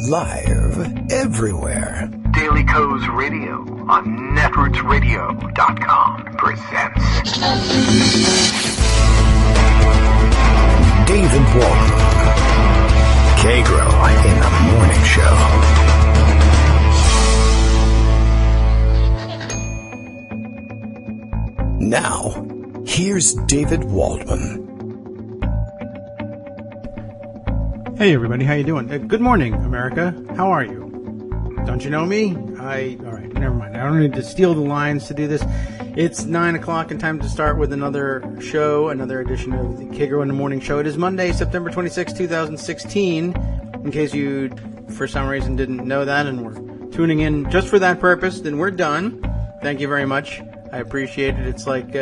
Live everywhere. Daily Co's Radio on netrootsradio.com presents David Walton. Kagro in the Morning Show. Now, here's David Waldman. Hey everybody, how you doing? Good morning, America. How are you? Don't you know me? Alright, never mind. I don't need to steal the lines to do this. It's 9 o'clock and time to start with another show, another edition of the Kagro in the Morning Show. It is Monday, September 26, 2016. In case you, for some reason, didn't know that and were tuning in just for that purpose, then we're done. Thank you very much. I appreciate it. It's like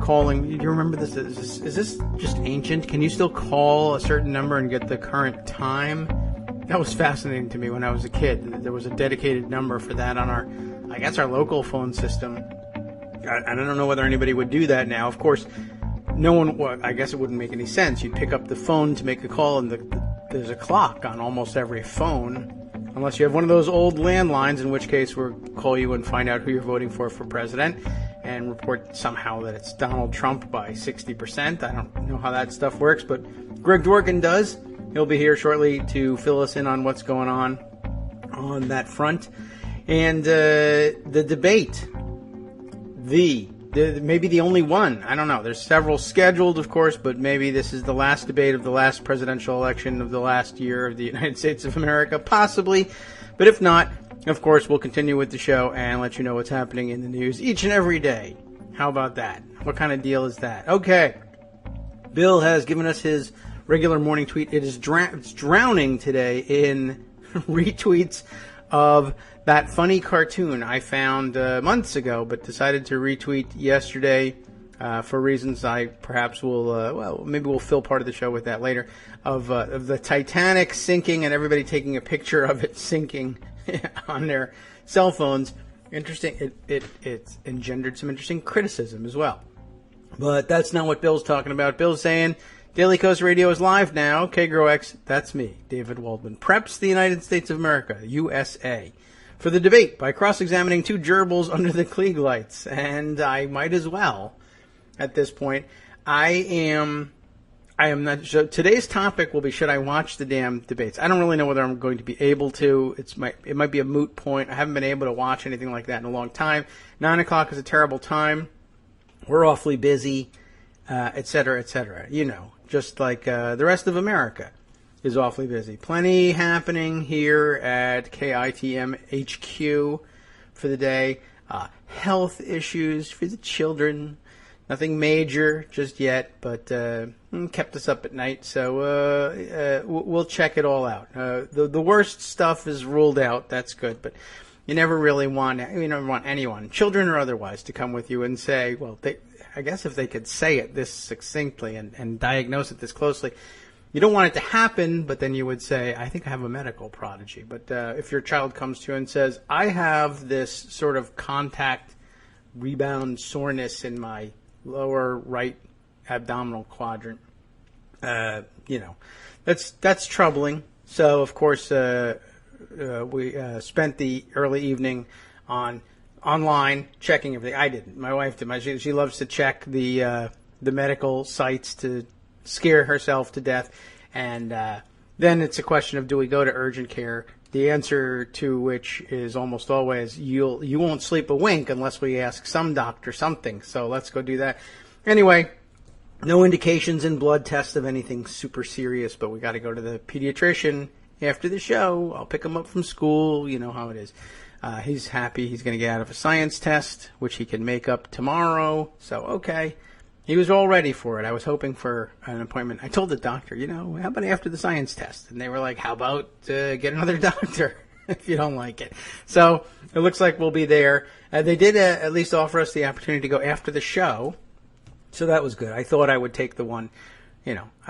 calling. Do you remember this? Is this just ancient? Can you still call a certain number and get the current time? That was fascinating to me when I was a kid. There was a dedicated number for that on our local phone system. I don't know whether anybody would do that now. Of course, no one. Well, I guess it wouldn't make any sense. You'd pick up the phone to make a call, and there's a clock on almost every phone. Unless you have one of those old landlines, in which case we'll call you and find out who you're voting for president and report somehow that it's Donald Trump by 60%. I don't know how that stuff works, but Greg Dworkin does. He'll be here shortly to fill us in on what's going on that front. And the debate, maybe the only one. I don't know. There's several scheduled, of course, but maybe this is the last debate of the last presidential election of the last year of the United States of America, possibly. But if not, of course, we'll continue with the show and let you know what's happening in the news each and every day. How about that? What kind of deal is that? Okay. Bill has given us his regular morning tweet. It is it's drowning today in retweets of that funny cartoon I found months ago, but decided to retweet yesterday for reasons I perhaps will, maybe we'll fill part of the show with that later, of the Titanic sinking and everybody taking a picture of it sinking on their cell phones. Interesting. It engendered some interesting criticism as well. But that's not what Bill's talking about. Bill's saying Daily Coast Radio is live now. Kagro X, that's me, David Waldman, preps the United States of America, USA, for the debate by cross-examining two gerbils under the Klieg lights. And I might as well, at this point. I am not. So today's topic will be, should I watch the damn debates? I don't really know whether I'm going to be able to. It might be a moot point. I haven't been able to watch anything like that in a long time. 9 o'clock is a terrible time. We're awfully busy, et cetera, et cetera. You know, just like the rest of America is awfully busy. Plenty happening here at KITM HQ for the day. Health issues for the children. Nothing major just yet, but kept us up at night. So we'll check it all out. The worst stuff is ruled out. That's good, but you never really want anyone, children or otherwise, to come with you and say, well, I guess if they could say it this succinctly and diagnose it this closely. You don't want it to happen, but then you would say, I think I have a medical prodigy. But if your child comes to you and says, I have this sort of contact rebound soreness in my lower right abdominal quadrant, that's troubling. So, of course, we spent the early evening online checking everything. I didn't. My wife did. She loves to check the medical sites to scare herself to death, and then it's a question of, do we go to urgent care? The answer to which is almost always, you won't sleep a wink unless we ask some doctor something, so let's go do that. Anyway, no indications in blood tests of anything super serious, but we got to go to the pediatrician after the show. I'll pick him up from school. You know how it is. He's happy he's going to get out of a science test, which he can make up tomorrow, so okay. He was all ready for it. I was hoping for an appointment. I told the doctor, how about after the science test? And they were like, how about get another doctor if you don't like it? So it looks like we'll be there. They did at least offer us the opportunity to go after the show. So that was good. I thought I would take the one,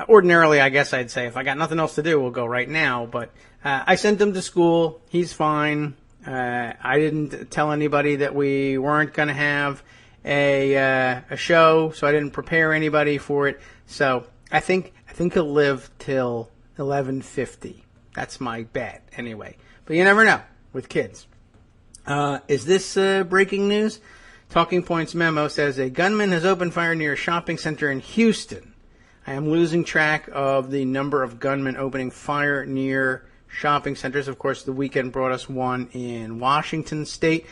ordinarily I guess I'd say if I got nothing else to do, we'll go right now. But I sent him to school. He's fine. I didn't tell anybody that we weren't going to have a show, so I didn't prepare anybody for it. So I think he'll live till 11:50. That's my bet, anyway. But you never know with kids. Is this breaking news? Talking Points memo says a gunman has opened fire near a shopping center in Houston. I am losing track of the number of gunmen opening fire near shopping centers. Of course, the weekend brought us one in Washington State.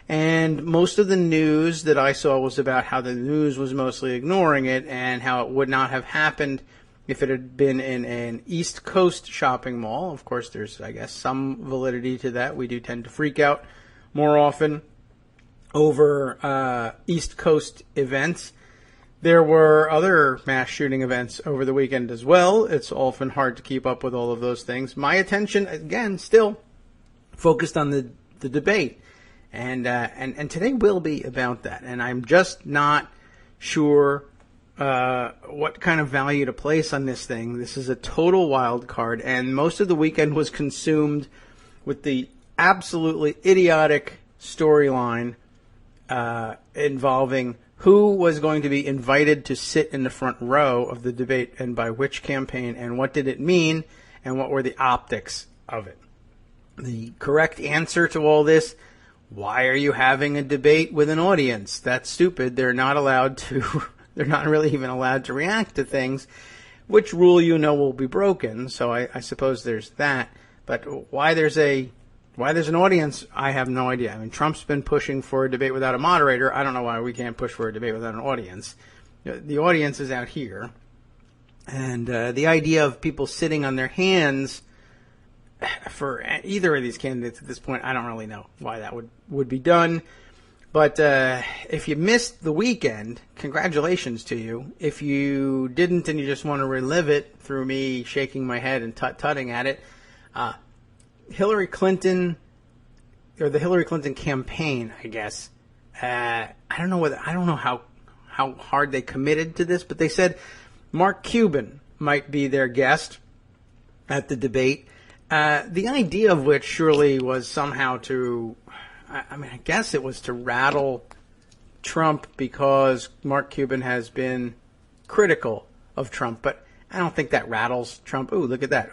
And most of the news that I saw was about how the news was mostly ignoring it and how it would not have happened if it had been in an East Coast shopping mall. Of course, there's, I guess, some validity to that. We do tend to freak out more often over East Coast events. There were other mass shooting events over the weekend as well. It's often hard to keep up with all of those things. My attention, again, still focused on the debate. And today will be about that. And I'm just not sure what kind of value to place on this thing. This is a total wild card, and most of the weekend was consumed with the absolutely idiotic storyline involving who was going to be invited to sit in the front row of the debate and by which campaign, and what did it mean, and what were the optics of it. The correct answer to all this: why are you having a debate with an audience? That's stupid. They're not allowed to, they're not really even allowed to react to things, which rule you know will be broken. So I suppose there's that. But why there's an audience, I have no idea. I mean, Trump's been pushing for a debate without a moderator. I don't know why we can't push for a debate without an audience. The audience is out here. And the idea of people sitting on their hands for either of these candidates at this point, I don't really know why that would be done. But if you missed the weekend, congratulations to you. If you didn't and you just want to relive it through me shaking my head and tut-tutting at it, Hillary Clinton, or the Hillary Clinton campaign, I guess, I don't know how hard they committed to this, but they said Mark Cuban might be their guest at the debate. The idea of which surely was somehow to, I guess it was to rattle Trump because Mark Cuban has been critical of Trump, but I don't think that rattles Trump. Ooh, look at that.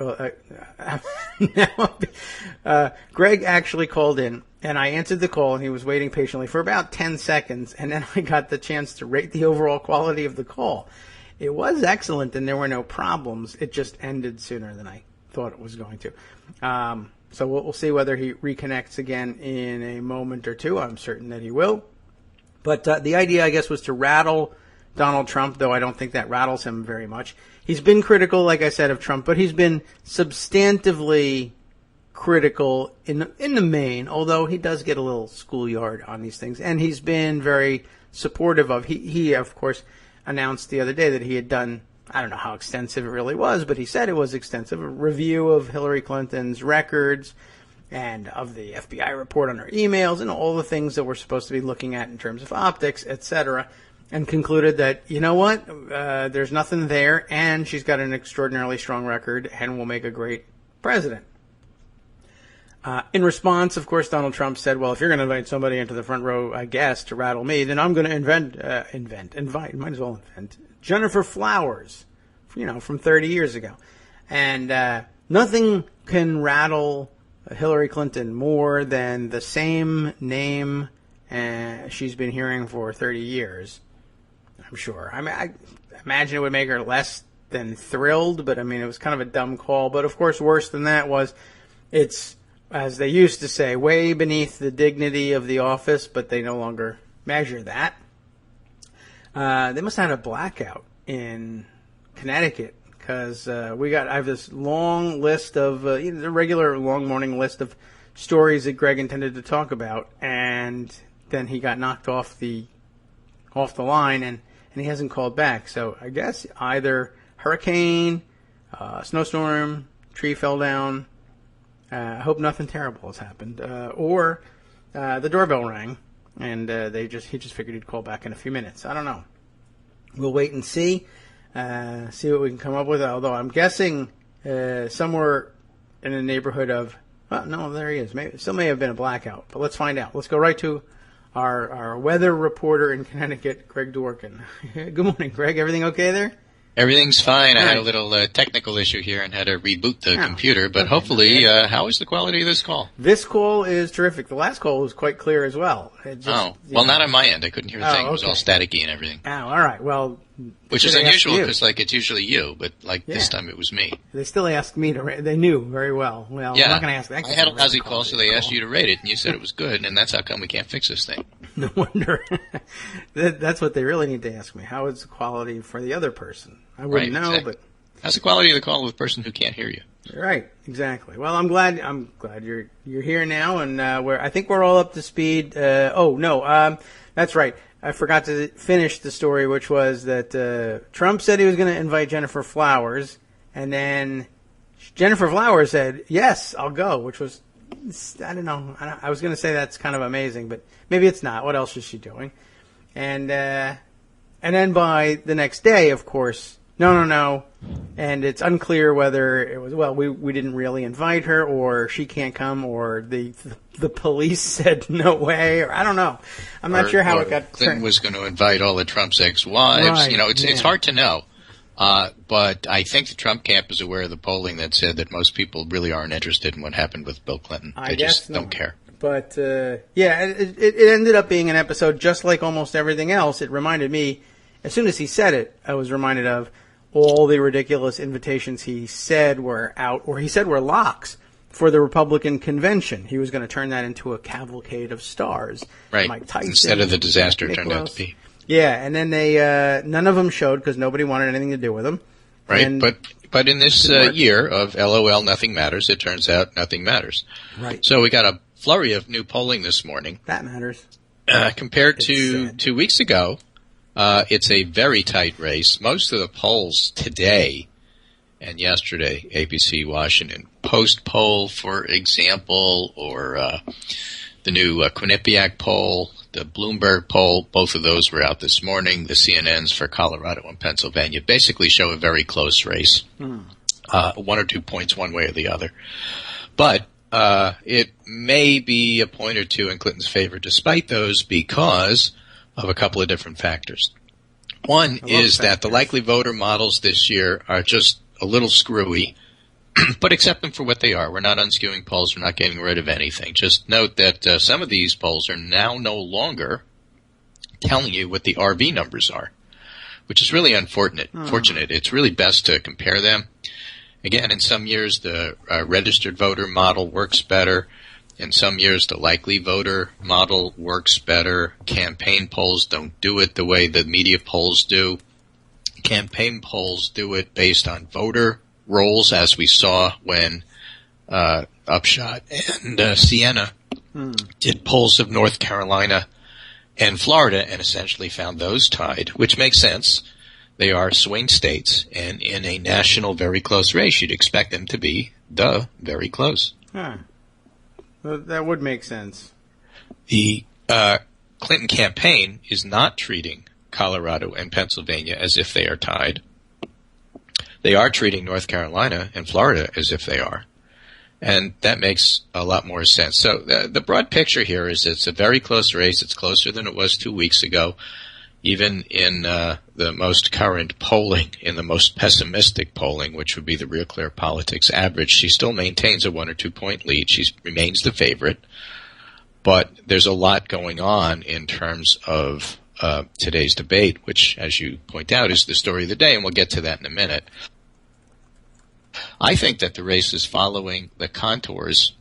Greg actually called in, and I answered the call, and he was waiting patiently for about 10 seconds, and then I got the chance to rate the overall quality of the call. It was excellent, and there were no problems. It just ended sooner than I thought it was going to. So we'll see whether he reconnects again in a moment or two. I'm certain that he will. But the idea, I guess, was to rattle Donald Trump, though I don't think that rattles him very much. He's been critical, like I said, of Trump, but he's been substantively critical in the main, although he does get a little schoolyard on these things. And he's been very supportive of, he of course, announced the other day that he had done, I don't know how extensive it really was, but he said it was extensive, a review of Hillary Clinton's records and of the FBI report on her emails and all the things that we're supposed to be looking at in terms of optics, etc., and concluded that, you know what, there's nothing there, and she's got an extraordinarily strong record and will make a great president. In response, of course, Donald Trump said, well, if you're going to invite somebody into the front row, I guess, to rattle me, then I'm going to invite, might as well invent, Jennifer Flowers, from 30 years ago. And nothing can rattle Hillary Clinton more than the same name she's been hearing for 30 years, I'm sure. I mean, I imagine it would make her less than thrilled, but I mean, it was kind of a dumb call. But of course, worse than that was, it's, as they used to say, way beneath the dignity of the office, but they no longer measure that. They must have had a blackout in Connecticut, because I have this long list of, the regular long morning list of stories that Greg intended to talk about, and then he got knocked off the line, and he hasn't called back. So I guess either hurricane, snowstorm, tree fell down. I hope nothing terrible has happened, or the doorbell rang, and he just figured he'd call back in a few minutes. I don't know. We'll wait and see what we can come up with. Although I'm guessing somewhere in the neighborhood of, well, no, there he is. Maybe still may have been a blackout, but let's find out. Let's go right to our weather reporter in Connecticut, Greg Dworkin. Good morning, Greg. Everything okay there? Everything's fine. I had a Right. little technical issue here and had to reboot the Oh, computer, but okay. hopefully, how is the quality of this call? This call is terrific. The last call was quite clear as well. It just, Well, not on my end. I couldn't hear a Oh, thing. It was all okay. staticky and everything. Oh, all right. Well, Which is should I ask unusual you? because, it's usually you, but, this Yeah. time it was me. They still asked me to rate. They knew very well. Well, Yeah. I'm not going to ask that. I had a lousy call, so they asked you to rate it, and you said it was good, and that's how come we can't fix this thing. No wonder. That's what they really need to ask me. How is the quality for the other person? I wouldn't Right, know, exactly. but How's the quality of the call with the person who can't hear you? right, exactly. Well, I'm glad you're here now, and I think we're all up to speed. That's right. I forgot to finish the story, which was that Trump said he was going to invite Jennifer Flowers, and then Jennifer Flowers said, "Yes, I'll go," which was, I don't know. I was going to say that's kind of amazing, but maybe it's not. What else is she doing? And then by the next day, of course, no. And it's unclear whether it was, we didn't really invite her, or she can't come, or the police said no way, or I don't know. I'm not sure how it got Clinton turned. was going to invite all of Trump's ex-wives. Right, It's yeah. hard to know. But I think the Trump camp is aware of the polling that said that most people really aren't interested in what happened with Bill Clinton. I They guess just don't not. care. But, it ended up being an episode just like almost everything else. It reminded me, as soon as he said it, I was reminded of all the ridiculous invitations he said were out, or he said were locks for the Republican convention. He was going to turn that into a cavalcade of stars. Right. Mike Tyson, Instead of the disaster it turned out Nicholas. to be. Yeah, and then they none of them showed because nobody wanted anything to do with them. Right. And- But in this Didn't work. year of LOL Nothing Matters, it turns out nothing matters. Right. So we got a flurry of new polling this morning. That matters. Compared It's to sad. 2 weeks ago, it's a very tight race. Most of the polls today and yesterday, ABC Washington Post poll, for example, or the new Quinnipiac poll, the Bloomberg poll, both of those were out this morning. The CNNs for Colorado and Pennsylvania basically show a very close race, 1 or 2 points one way or the other. But it may be a point or two in Clinton's favor despite those because of a couple of different factors. One is that the likely voter models this year are just a little screwy, but accept them for what they are. We're not unskewing polls. We're not getting rid of anything. Just note that some of these polls are now no longer telling you what the RV numbers are, which is really unfortunate. Fortunate. It's really best to compare them. Again, in some years, the registered voter model works better. In some years, the likely voter model works better. Campaign polls don't do it the way the media polls do. Campaign polls do it based on voter rolls, as we saw when Upshot and Siena did polls of North Carolina and Florida and essentially found those tied, which makes sense. They are swing states, and in a national very close race, you'd expect them to be very close. Huh. Well, that would make sense. The Clinton campaign is not treating Colorado and Pennsylvania as if they are tied. They are treating North Carolina and Florida as if they are. And that makes a lot more sense. So the broad picture here is it's a very close race. It's closer than it was 2 weeks ago. Even in the most current polling, in the most pessimistic polling, which would be the Real Clear Politics average, she still maintains a 1 or 2 point lead. She remains the favorite. But there's a lot going on in terms of today's debate, which, as you point out, is the story of the day, and we'll get to that in a minute. I think that the race is following the contours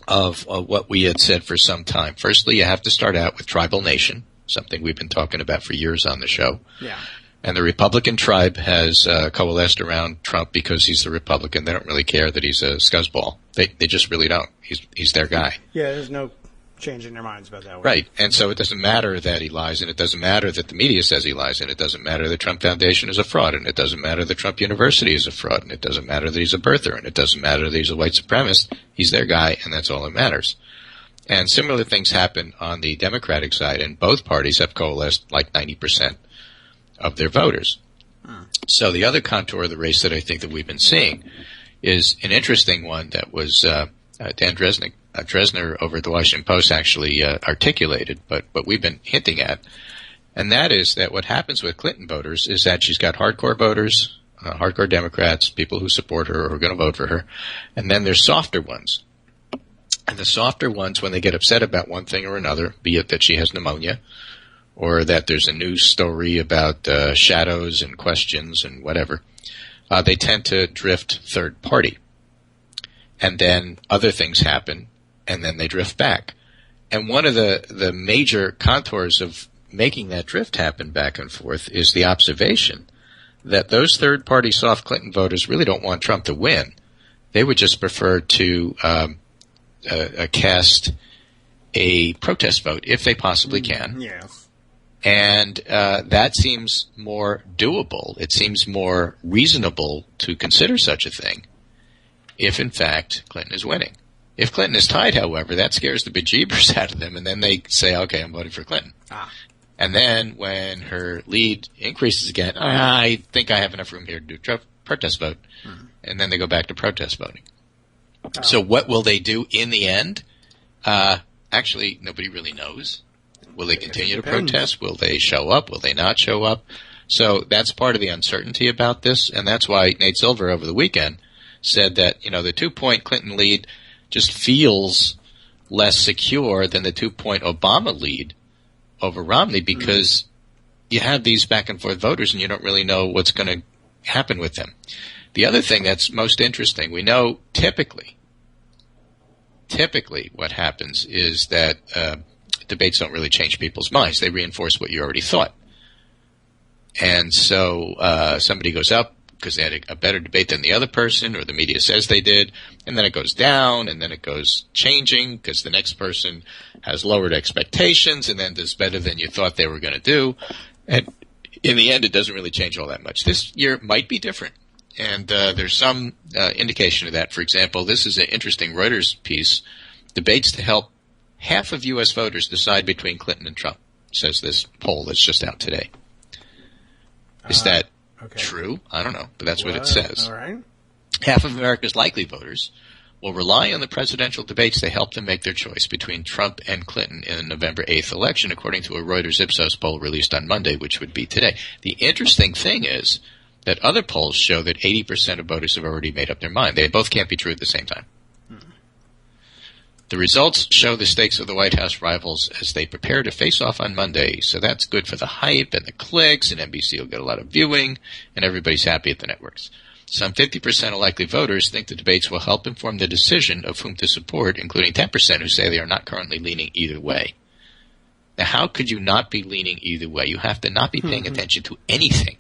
of what we had said for some time. Firstly, you have to start out with tribal nation, something we've been talking about for years on the show. Yeah. And the Republican tribe has coalesced around Trump because he's the Republican. They don't really care that he's a scuzzball. They just really don't. He's their guy. Yeah, there's no changing their minds about that. Right. And so it doesn't matter that he lies, and it doesn't matter that the media says he lies, and it doesn't matter the Trump Foundation is a fraud, and it doesn't matter the Trump University is a fraud, and it doesn't matter that he's a birther, and it doesn't matter that he's a white supremacist. He's their guy, and that's all that matters. And similar things happen on the Democratic side, and both parties have coalesced like 90% of their voters. So the other contour of the race that I think that we've been seeing is an interesting one that was Dan Dresner over at the Washington Post actually articulated, but we've been hinting at, And that is that what happens with Clinton voters is that she's got hardcore voters, hardcore Democrats, people who support her or are going to vote for her, and then there's softer ones. And the softer ones, when they get upset about one thing or another, be it that she has pneumonia, or that there's a news story about shadows and questions and whatever, they tend to drift third party. And then other things happen, and then they drift back. And one of the major contours of making that drift happen back and forth is the observation that those third-party soft Clinton voters really don't want Trump to win. They would just prefer to cast a protest vote if they possibly can. Yes. And that seems more doable. It seems more reasonable to consider such a thing if, in fact, Clinton is winning. If Clinton is tied, however, that scares the bejeebers out of them, and then they say, okay, I'm voting for Clinton. And then when her lead increases again, I think I have enough room here to do protest vote. And then they go back to protest voting. So what will they do in the end? Actually, nobody really knows. Will they continue to protest? Will they show up? Will they not show up? So that's part of the uncertainty about this, and that's why Nate Silver over the weekend said that, the 2-point Clinton lead just feels less secure than the 2-point Obama lead over Romney, because you have these back and forth voters and you don't really know what's going to happen with them. The other thing that's most interesting, we know typically what happens is that debates don't really change people's minds. They reinforce what you already thought. And so somebody goes up because they had a better debate than the other person, or the media says they did, and then it goes down, and then it goes changing because the next person has lowered expectations and then does better than you thought they were going to do. And in the end, it doesn't really change all that much. This year might be different, and there's some indication of that. For example, this is an interesting Reuters piece, debates to help half of U.S. voters decide between Clinton and Trump, says this poll that's just out today. Is that true? I don't know, but that's what it says. All right. Half of America's likely voters will rely on the presidential debates to help them make their choice between Trump and Clinton in the November 8th election, according to a Reuters Ipsos poll released on Monday, which would be today. The interesting thing is that other polls show that 80% of voters have already made up their mind. They both can't be true at the same time. The results show the stakes of the White House rivals as they prepare to face off on Monday, so that's good for the hype and the clicks, and NBC will get a lot of viewing, and everybody's happy at the networks. Some 50% of likely voters think the debates will help inform the decision of whom to support, including 10% who say they are not currently leaning either way. Now, how could you not be leaning either way? You have to not be paying attention to anything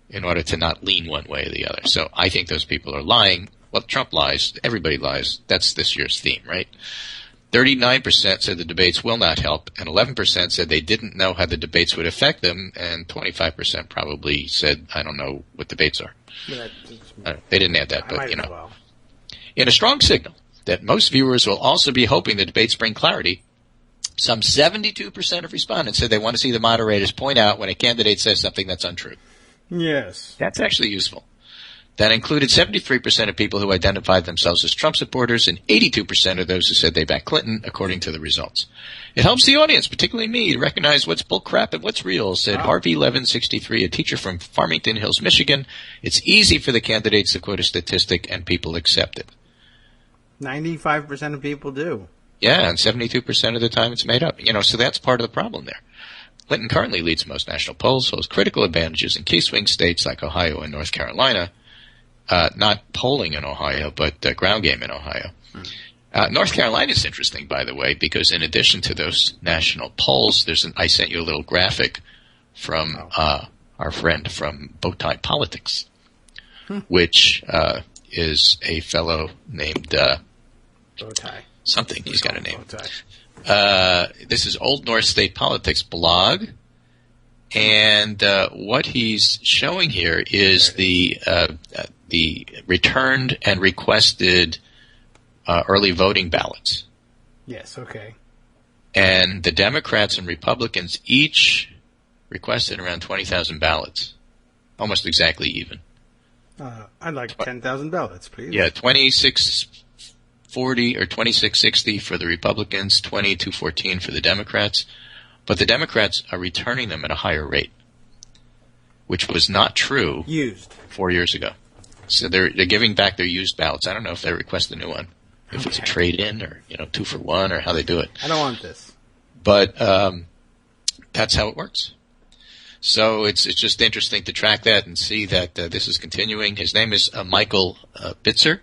in order to not lean one way or the other. So I think those people are lying. Well, Trump lies. Everybody lies. That's this year's theme, right? 39% said the debates will not help, and 11% said they didn't know how the debates would affect them, and 25% probably said, I don't know what debates are. They didn't add that, but, In a strong signal that most viewers will also be hoping the debates bring clarity, some 72% of respondents said they want to see the moderators point out when a candidate says something that's untrue. Yes. That's actually useful. That included 73% of people who identified themselves as Trump supporters and 82% of those who said they backed Clinton, according to the results. It helps the audience, particularly me, to recognize what's bullcrap and what's real, said Harvey Levin, 63, a teacher from Farmington Hills, Michigan. It's easy for the candidates to quote a statistic, and people accept it. 95% of people do. Yeah, and 72% of the time it's made up. So that's part of the problem there. Clinton currently leads most national polls, holds critical advantages in key swing states like Ohio and North Carolina. Not polling in Ohio, but ground game in Ohio. North Carolina is interesting, by the way, because in addition to those national polls, I sent you a little graphic from our friend from Bowtie Politics, which is a fellow named Bowtie. Something. He's got a name. This is Old North State Politics blog. And what he's showing here is the returned and requested early voting ballots. Yes, okay. And the Democrats and Republicans each requested around 20,000 ballots, almost exactly even. I'd like 10,000 ballots, please. Yeah, 2640 or 2660 for the Republicans, 2214 for the Democrats. But the Democrats are returning them at a higher rate, which was not true Used. 4 years ago. So they're giving back their used ballots. I don't know if they request a new one, if it's a trade-in or 2 for 1 or how they do it. I don't want this. But that's how it works. So it's just interesting to track that and see that this is continuing. His name is Michael Bitzer.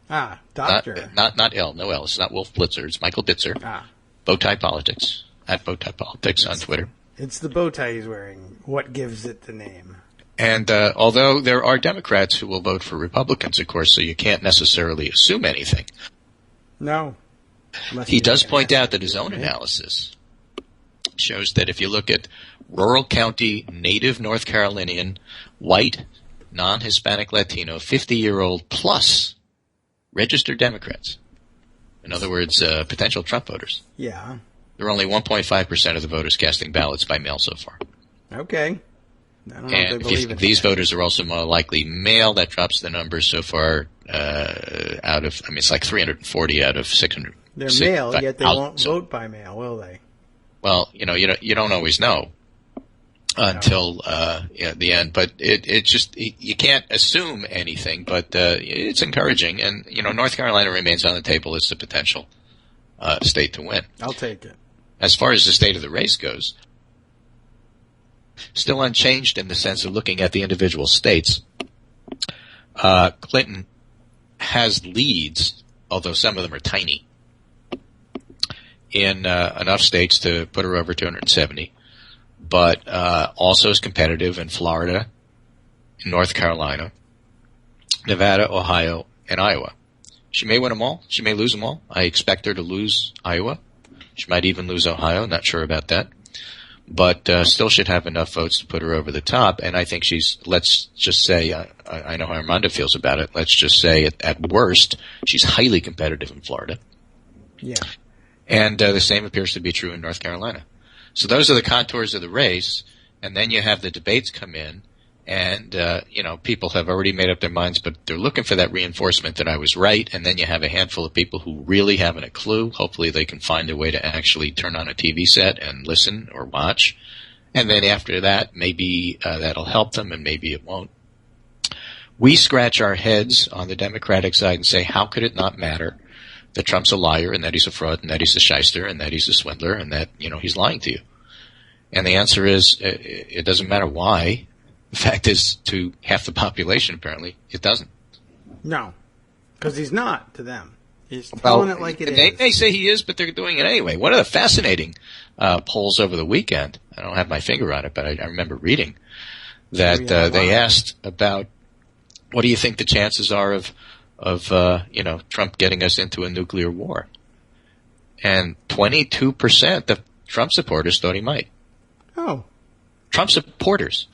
Ah, doctor. Not L, no L. It's not Wolf Blitzer. It's Michael Bitzer. Ah. Bowtie Politics, at Bowtie Politics on Twitter. It's the bow tie he's wearing. What gives it the name? And although there are Democrats who will vote for Republicans, of course, so you can't necessarily assume anything. No. He does point out that his own analysis shows that if you look at rural county, native North Carolinian, white, non-Hispanic Latino, 50-year-old plus registered Democrats, in other words, potential Trump voters. Yeah. There are only 1.5% of the voters casting ballots by mail so far. Okay. I don't know And if they believe in these that. voters are also more likely male. That drops the numbers so far out of, it's like 340 out of 600. They're male, yet they won't vote by mail, will they? Well, you don't always know until the end. But it just you can't assume anything. But it's encouraging, and North Carolina remains on the table as the potential state to win. I'll take it. As far as the state of the race goes, still unchanged in the sense of looking at the individual states. Clinton has leads, although some of them are tiny, in enough states to put her over 270, but also is competitive in Florida, North Carolina, Nevada, Ohio, and Iowa. She may win them all. She may lose them all. I expect her to lose Iowa. She might even lose Ohio. Not sure about that. But still should have enough votes to put her over the top. And I think she's, let's just say, I know how Armando feels about it. Let's just say at worst, she's highly competitive in Florida. Yeah. And the same appears to be true in North Carolina. So those are the contours of the race. And then you have the debates come in. And, people have already made up their minds, but they're looking for that reinforcement that I was right. And then you have a handful of people who really haven't a clue. Hopefully they can find a way to actually turn on a TV set and listen or watch. And then after that, maybe that'll help them and maybe it won't. We scratch our heads on the Democratic side and say, how could it not matter that Trump's a liar and that he's a fraud and that he's a shyster and that he's a swindler and that, he's lying to you? And the answer is, it doesn't matter why. The fact is, to half the population, apparently, it doesn't. No, because he's not to them. He's telling it like it is. They may say he is, but they're doing it anyway. One of the fascinating polls over the weekend, I don't have my finger on it, but I remember reading that they asked about what do you think the chances are of Trump getting us into a nuclear war? And 22% of Trump supporters thought he might. Oh. Trump supporters.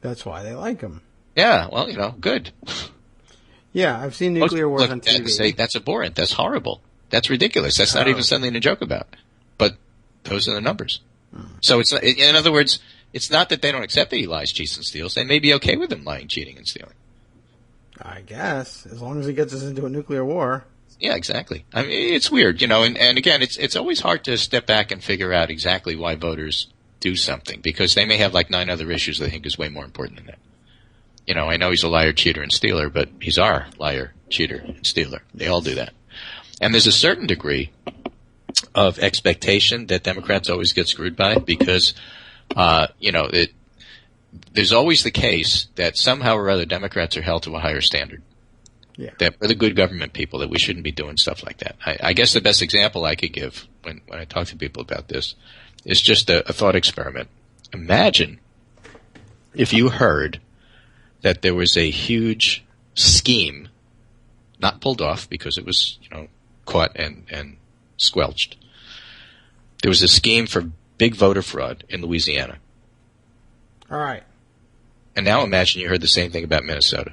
That's why they like him. Yeah, well, good. Yeah, I've seen nuclear wars on TV. Say that's abhorrent. That's horrible. That's ridiculous. That's not even something to joke about. But those are the numbers. So it's in other words, it's not that they don't accept that he lies, cheats, and steals. They may be okay with him lying, cheating, and stealing. I guess, as long as he gets us into a nuclear war. Yeah, exactly. I mean, it's weird, and again, it's always hard to step back and figure out exactly why voters do something, because they may have like 9 other issues they think is way more important than that. I know he's a liar, cheater, and stealer, but he's our liar, cheater, and stealer. They all do that. And there's a certain degree of expectation that Democrats always get screwed by because, there's always the case that somehow or other Democrats are held to a higher standard. Yeah. That we're the good government people, that we shouldn't be doing stuff like that. I guess the best example I could give when I talk to people about this is just a thought experiment. Imagine if you heard that there was a huge scheme, not pulled off because it was, caught and squelched. There was a scheme for big voter fraud in Louisiana. All right. And now imagine you heard the same thing about Minnesota.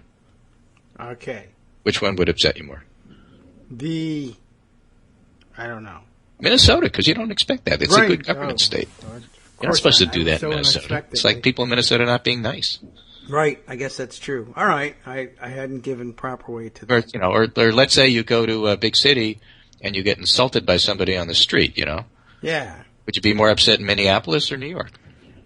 Okay. Which one would upset you more? I don't know. Minnesota, because you don't expect that. It's a good government state. You're not supposed to do that in Minnesota. It's like people in Minnesota not being nice. Right. I guess that's true. All right. I hadn't given proper weight to that. Or let's say you go to a big city and you get insulted by somebody on the street, Yeah. Would you be more upset in Minneapolis or New York?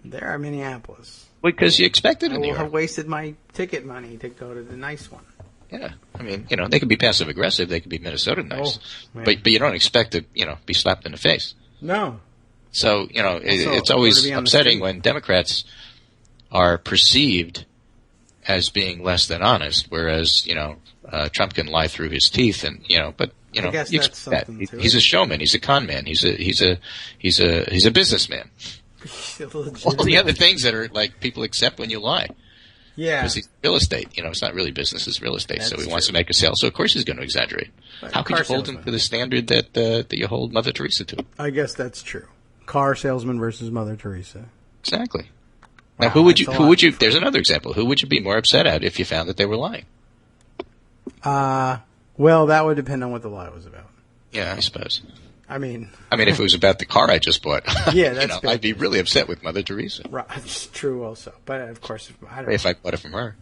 There, Minneapolis. Because you expected I in New will York. have wasted my ticket money to go to the nice one. Yeah, I mean, they could be passive aggressive. They could be Minnesota nice, man. but you don't expect to be slapped in the face. No. So it's to always be on the upsetting street. when Democrats are perceived as being less than honest, whereas Trump can lie through his teeth, and but I guess you that's expect something that. to He's it. a showman. He's a con man. He's a businessman. All the other things that are like people accept when you lie. Yeah. Because he's real estate. It's not really business, it's real estate. So he wants to make a sale. So of course he's going to exaggerate. Right. How could you hold him to the standard that you hold Mother Teresa to? I guess that's true. Car salesman versus Mother Teresa. Exactly. Now, Wow, who would that's you? a lot. There's another example. Who would you be more upset at if you found that they were lying? Well, that would depend on what the lie was about. Yeah, I suppose. I mean, if it was about the car I just bought, Yeah, that's big. I'd be really upset with Mother Teresa right, it's true also. But of course, I don't know. if I bought it from her.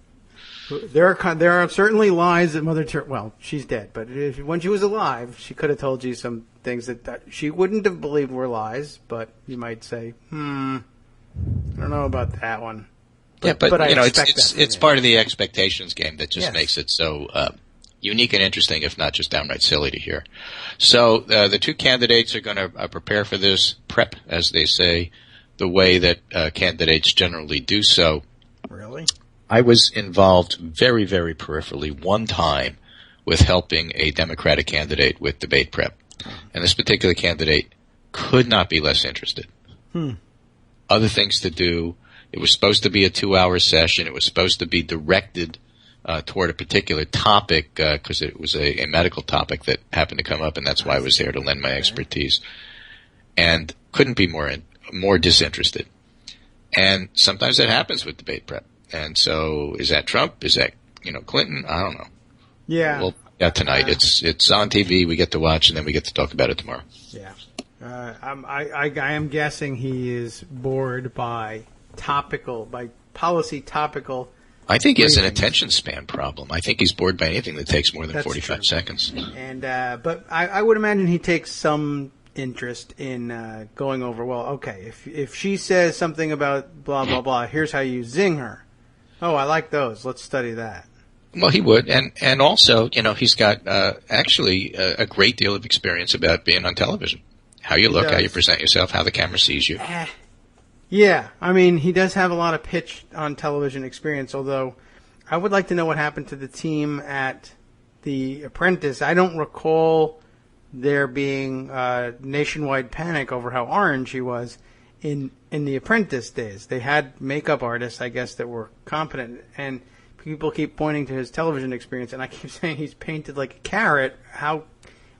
There are certainly lies that Mother Teresa. Well, she's dead, but when she was alive, she could have told you some things that she wouldn't have believed were lies. But you might say, I don't know about that one. But I expect that it's from it's you. part of the expectations game that just Yes. makes it so unique and interesting, if not just downright silly to hear. So the two candidates are going to prepare for this, prep, as they say, the way that candidates generally do so. Really? I was involved very, very peripherally one time with helping a Democratic candidate with debate prep. And this particular candidate could not be less interested. Other things to do. It was supposed to be a 2-hour session. It was supposed to be directed toward a particular topic because it was a medical topic that happened to come up, and that's why I was there to lend my expertise. And couldn't be more disinterested. And sometimes that happens with debate prep. And so, is that Trump? Is that Clinton? I don't know. Yeah. Well, yeah, tonight it's on TV. We get to watch, and then we get to talk about it tomorrow. Yeah. I am guessing he is bored by policy topical. I think he has an Briefings. attention span problem. I think he's bored by anything that takes more than That's 45 true. seconds. And but I would imagine he takes some interest in going over. Well, okay, if she says something about blah blah blah, here's how you zing her. Oh, I like those. Let's study that. Well, he would, and also, he's got actually a great deal of experience about being on television. How you look, how you present yourself, how the camera sees you. Yeah, I mean, he does have a lot of pitch on television experience, although I would like to know what happened to the team at The Apprentice. I don't recall there being nationwide panic over how orange he was in The Apprentice days. They had makeup artists, I guess, that were competent, and people keep pointing to his television experience, and I keep saying he's painted like a carrot.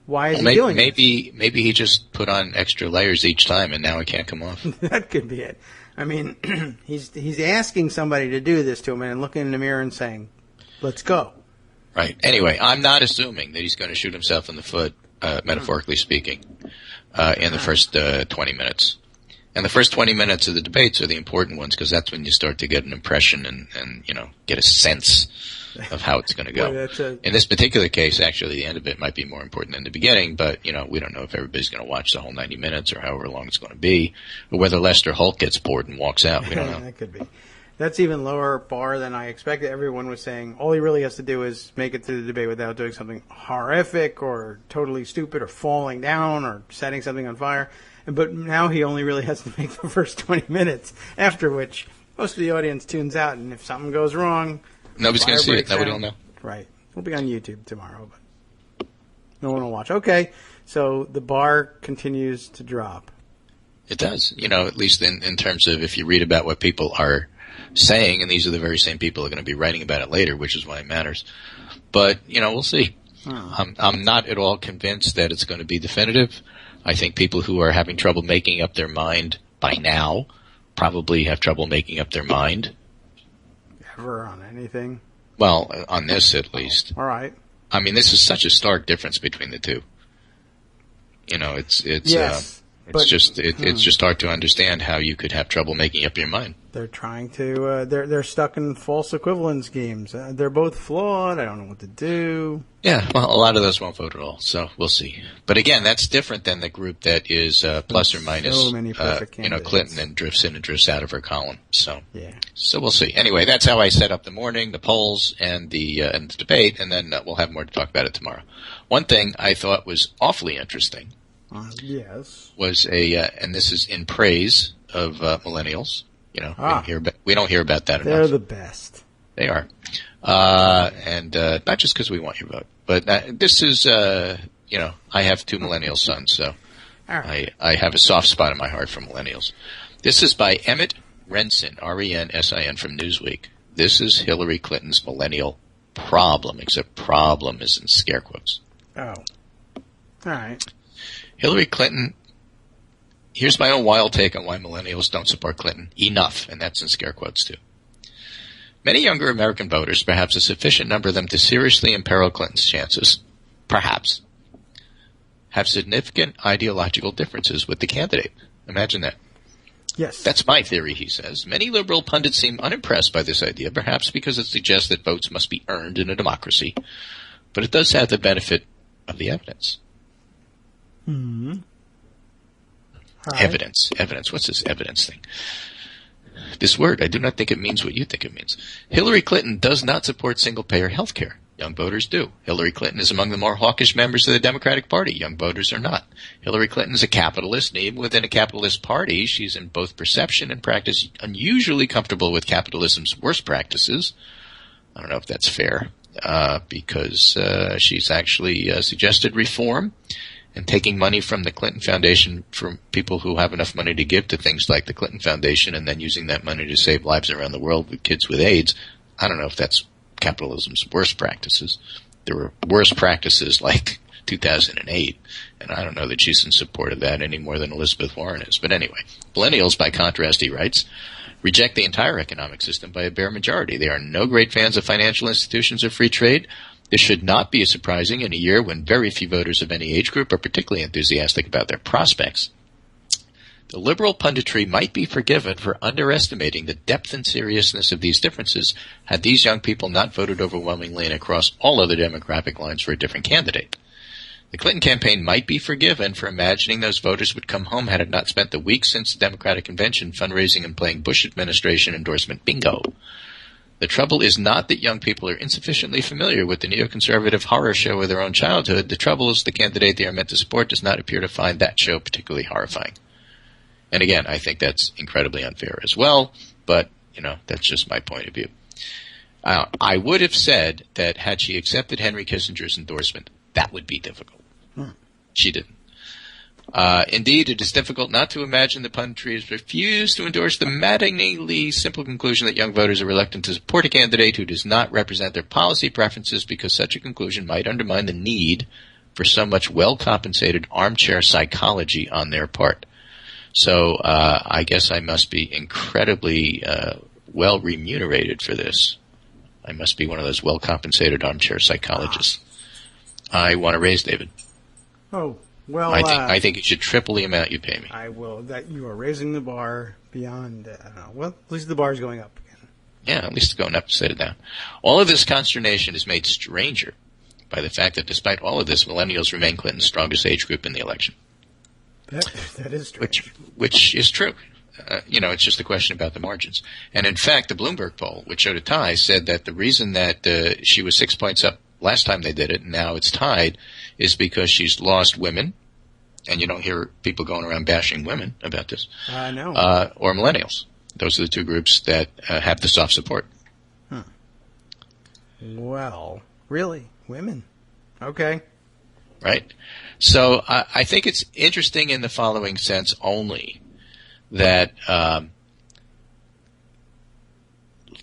Why is he doing this? Maybe he just put on extra layers each time, and now it can't come off. That could be it. I mean, he's asking somebody to do this to him and looking in the mirror and saying, "Let's go." Right. Anyway, I'm not assuming that he's going to shoot himself in the foot, metaphorically speaking, in the first 20 minutes. And the first 20 minutes of the debates are the important ones because that's when you start to get an impression and get a sense of how it's going to go. Boy, in this particular case, actually, the end of it might be more important than the beginning, but, we don't know if everybody's going to watch the whole 90 minutes or however long it's going to be, or whether Lester Holt gets bored and walks out. We don't know. That could be. That's even lower bar than I expected. Everyone was saying all he really has to do is make it through the debate without doing something horrific or totally stupid or falling down or setting something on fire. But now he only really has to make the first 20 minutes, after which most of the audience tunes out. And if something goes wrong, Nobody's going to see it. breaks Nobody down. will know. Right. It'll be on YouTube tomorrow, but no one will watch. Okay, so the bar continues to drop. It does. At least in terms of if you read about what people are saying, and these are the very same people who are going to be writing about it later, which is why it matters. But, we'll see. I'm not at all convinced that it's going to be definitive. I think people who are having trouble making up their mind by now probably have trouble making up their mind. Ever on anything? Well, on this at least. All right. I mean, this is such a stark difference between the two. It's Yes. It's just hard to understand how you could have trouble making up your mind. They're trying to. They're stuck in false equivalence games. They're both flawed. I don't know what to do. Yeah, well, a lot of those won't vote at all, so we'll see. But again, that's different than the group that is plus or minus, so many perfect candidates. Clinton and drifts in and drifts out of her column. So we'll see. Anyway, that's how I set up the morning, the polls, and the debate, and then we'll have more to talk about it tomorrow. One thing I thought was awfully interesting. Yes. Was and this is in praise of millennials. You know, we don't hear about that enough. They're the best. They are. And not just because we want your vote, but this is, I have 2 millennial sons, so right. I have a soft spot in my heart for millennials. This is by Emmett Rensin, Rensin from Newsweek. This is Hillary Clinton's millennial problem, except problem is in scare quotes. Oh. All right. Hillary Clinton, here's my own wild take on why millennials don't support Clinton enough, and that's in scare quotes too. Many younger American voters, perhaps a sufficient number of them to seriously imperil Clinton's chances, perhaps, have significant ideological differences with the candidate. Imagine that. Yes. That's my theory, he says. Many liberal pundits seem unimpressed by this idea, perhaps because it suggests that votes must be earned in a democracy, but it does have the benefit of the evidence. Hmm. Right. Evidence. What's this evidence thing? This word, I do not think it means what you think it means. Hillary Clinton does not support single-payer health care. Young voters do. Hillary Clinton is among the more hawkish members of the Democratic Party. Young voters are not. Hillary Clinton is a capitalist, and even within a capitalist party, she's in both perception and practice unusually comfortable with capitalism's worst practices. I don't know if that's fair, because she's actually suggested reform and taking money from the Clinton Foundation from people who have enough money to give to things like the Clinton Foundation and then using that money to save lives around the world with kids with AIDS. I don't know if that's capitalism's worst practices. There were worse practices like 2008, and I don't know that she's in support of that any more than Elizabeth Warren is. But anyway, millennials, by contrast, he writes, reject the entire economic system by a bare majority. They are no great fans of financial institutions or free trade. This should not be surprising in a year when very few voters of any age group are particularly enthusiastic about their prospects. The liberal punditry might be forgiven for underestimating the depth and seriousness of these differences had these young people not voted overwhelmingly and across all other demographic lines for a different candidate. The Clinton campaign might be forgiven for imagining those voters would come home had it not spent the weeks since the Democratic Convention fundraising and playing Bush administration endorsement bingo. The trouble is not that young people are insufficiently familiar with the neoconservative horror show of their own childhood. The trouble is the candidate they are meant to support does not appear to find that show particularly horrifying. And again, I think that's incredibly unfair as well, but, that's just my point of view. I would have said that had she accepted Henry Kissinger's endorsement, that would be difficult. She didn't. Indeed, it is difficult not to imagine the punditry has refused to endorse the maddeningly simple conclusion that young voters are reluctant to support a candidate who does not represent their policy preferences because such a conclusion might undermine the need for so much well-compensated armchair psychology on their part. So I guess I must be incredibly well remunerated for this. I must be one of those well-compensated armchair psychologists. I want to raise David. Oh. Well, I think it should triple the amount you pay me. I will. That you are raising the bar beyond. I don't know. Well, at least the bar is going up again. Yeah, at least it's going up instead of down. All of this consternation is made stranger by the fact that despite all of this, millennials remain Clinton's strongest age group in the election. That is strange. Which is true. It's just a question about the margins. And in fact, the Bloomberg poll, which showed a tie, said that the reason that she was 6 points up last time they did it, and now it's tied, is because she's lost women. And you don't hear people going around bashing women about this. I know. Or millennials. Those are the two groups that have the soft support. Well, really? Women? Okay. Right? So I think it's interesting in the following sense only that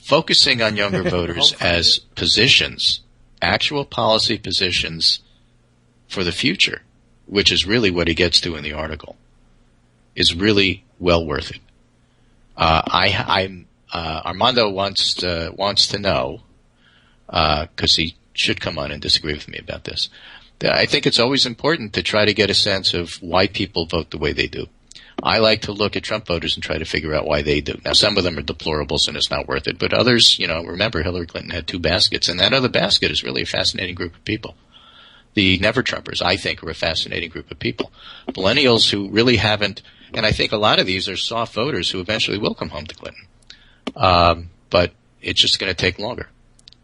focusing on younger voters as positions, actual policy positions for the future, which is really what he gets to in the article, is really well worth it. Armando wants to know, because he should come on and disagree with me about this. I think it's always important to try to get a sense of why people vote the way they do. I like to look at Trump voters and try to figure out why they do. Now, some of them are deplorables and it's not worth it, but others, remember Hillary Clinton had 2 baskets, and that other basket is really a fascinating group of people. The never-Trumpers, I think, are a fascinating group of people. Millennials who really haven't, and I think a lot of these are soft voters who eventually will come home to Clinton. But it's just going to take longer.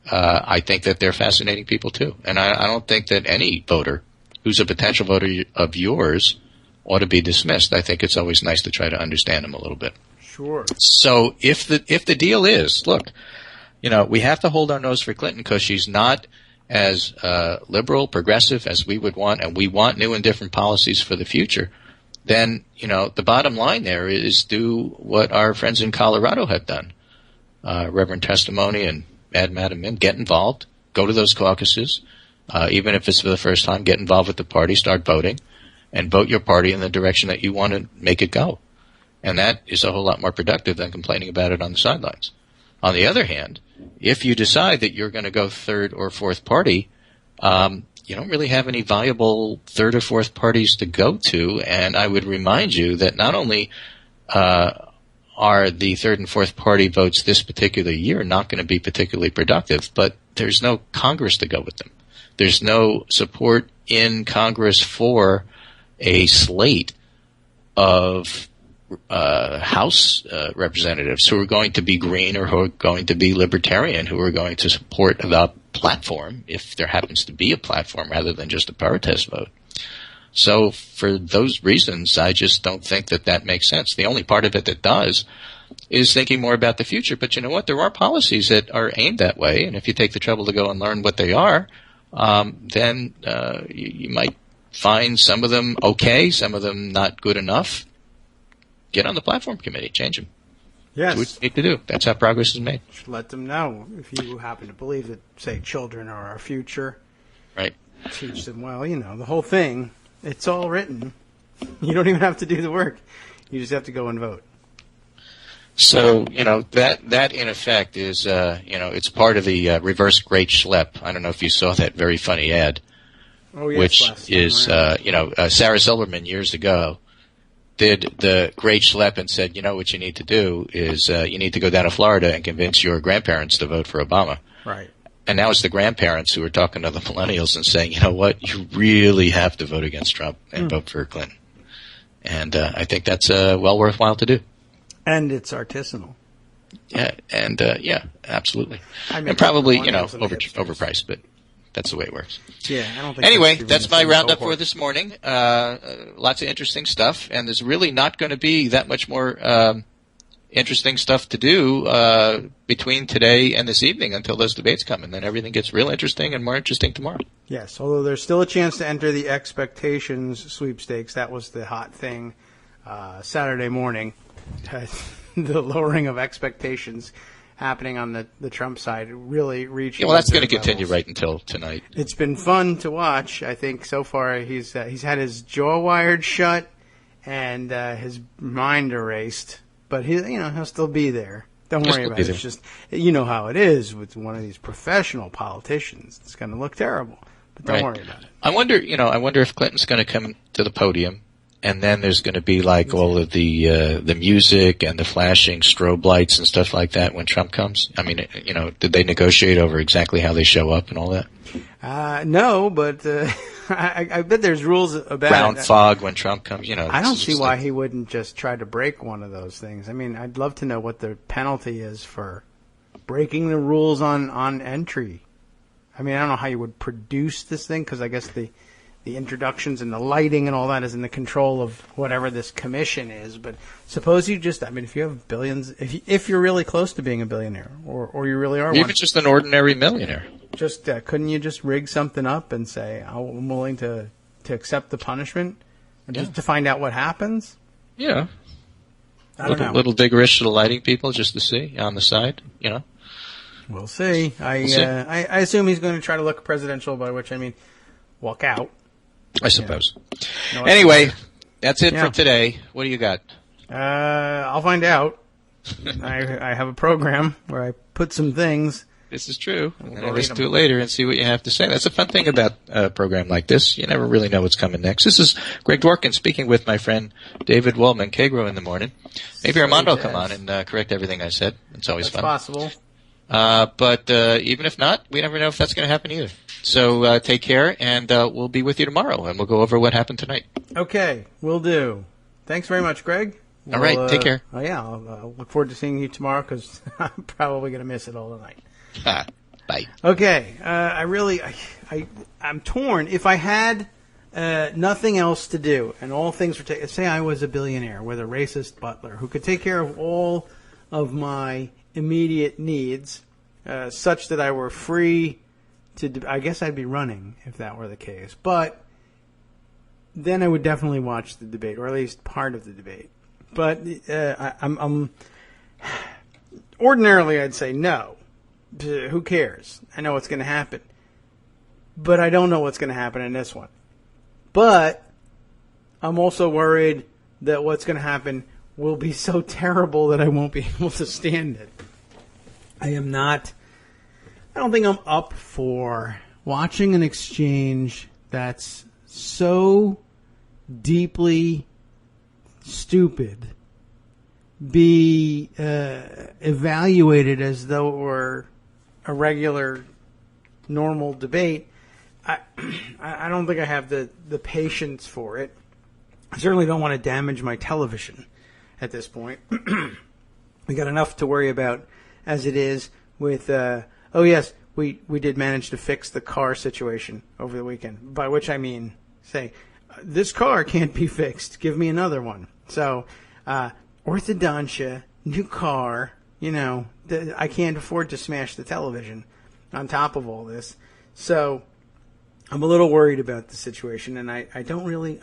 I think that they're fascinating people too. And I don't think that any voter who's a potential voter of yours ought to be dismissed. I think it's always nice to try to understand them a little bit. Sure. So if the deal is, look, we have to hold our nose for Clinton because she's not as liberal, progressive as we would want, and we want new and different policies for the future, then, the bottom line there is do what our friends in Colorado have done. Reverend Testimony and Madam Mim, get involved, go to those caucuses, even if it's for the first time, get involved with the party, start voting, and vote your party in the direction that you want to make it go. And that is a whole lot more productive than complaining about it on the sidelines. On the other hand, if you decide that you're going to go third or fourth party, you don't really have any viable third or fourth parties to go to. And I would remind you that not only are the third and fourth party votes this particular year not going to be particularly productive, but there's no Congress to go with them. There's no support in Congress for a slate of House representatives who are going to be green or who are going to be libertarian, who are going to support the platform, if there happens to be a platform rather than just a protest vote. So for those reasons, I just don't think that makes sense. The only part of it that does is thinking more about the future. But you know what? There are policies that are aimed that way, and if you take the trouble to go and learn what they are, then you might find some of them okay, some of them not good enough. Get on the platform committee, change them. Yes. That's what you need to do. That's how progress is made. Let them know if you happen to believe that, say, children are our future. Right. Teach them, well, the whole thing, it's all written. You don't even have to do the work. You just have to go and vote. So, that in effect is, it's part of the reverse Great Schlep. I don't know if you saw that very funny ad. Oh, yes, which is, Sarah Silverman years ago did the Great Schlep and said, what you need to do is you need to go down to Florida and convince your grandparents to vote for Obama. Right. And now it's the grandparents who are talking to the millennials and saying, you know what, you really have to vote against Trump and vote for Clinton. And I think that's well worthwhile to do. And it's artisanal. Yeah, and absolutely. And probably, overpriced, but that's the way it works. Yeah, I don't think. Anyway, that's my roundup for this morning. Lots of interesting stuff, and there's really not going to be that much more interesting stuff to do between today and this evening until those debates come, and then everything gets real interesting and more interesting tomorrow. Yes, although there's still a chance to enter the expectations sweepstakes. That was the hot thing Saturday morning. The lowering of expectations happening on the Trump side really reached. Yeah, well, that's going to continue right until tonight. It's been fun to watch. I think so far he's had his jaw wired shut and his mind erased, but he'll still be there. Don't worry about it. It's just how it is with one of these professional politicians. It's going to look terrible, but don't worry about it. I wonder if Clinton's going to come to the podium. And then there's going to be like all of the music and the flashing strobe lights and stuff like that when Trump comes. I mean, did they negotiate over exactly how they show up and all that? No, but I bet there's rules about ground fog when Trump comes. I don't see why he wouldn't just try to break one of those things. I mean, I'd love to know what the penalty is for breaking the rules on entry. I mean, I don't know how you would produce this thing because I guess the introductions and the lighting and all that is in the control of whatever this commission is. But suppose you just, if you have billions, if you're really close to being a billionaire, or you really are even just an ordinary millionaire, just couldn't you just rig something up and say, I'm willing to accept the punishment and just to find out what happens? Yeah. I don't know. Little vigorous to the lighting people just to see on the side, We'll see. I assume he's going to try to look presidential, by which I mean walk out. I suppose. Anyway, that's it for today. What do you got? I'll find out. I have a program where I put some things. this is true. And then I read listen to them. it later and see what you have to say. That's a fun thing about a program like this. You never really know what's coming next. This is Greg Dworkin speaking with my friend David Waldman, Kagro in the morning. Maybe Armando will come on and correct everything I said. It's always That's fun. possible. But even if not, we never know if that's going to happen either. So take care, and we'll be with you tomorrow, and we'll go over what happened tonight. Okay, will do. Thanks very much, Greg. All right, take care. Oh yeah, I'll look forward to seeing you tomorrow because I'm probably going to miss it all tonight. Bye. Okay, I'm torn. If I had nothing else to do and all things were taken, say I was a billionaire with a racist butler who could take care of all of my immediate needs, such that I were free to. I guess I'd be running if that were the case, but then I would definitely watch the debate, or at least part of the debate. But I'm ordinarily I'd say no. Who cares? I know what's going to happen. But I don't know what's going to happen in this one. But I'm also worried that what's going to happen will be so terrible that I won't be able to stand it. I don't think I'm up for watching an exchange that's so deeply stupid be evaluated as though it were a regular, normal debate. I don't think I have the patience for it. I certainly don't want to damage my television at this point. We got enough to worry about as it is with, oh yes, we did manage to fix the car situation over the weekend, by which I mean, say, this car can't be fixed, give me another one. So, orthodontia, new car, I can't afford to smash the television on top of all this. So I'm a little worried about the situation, and I don't really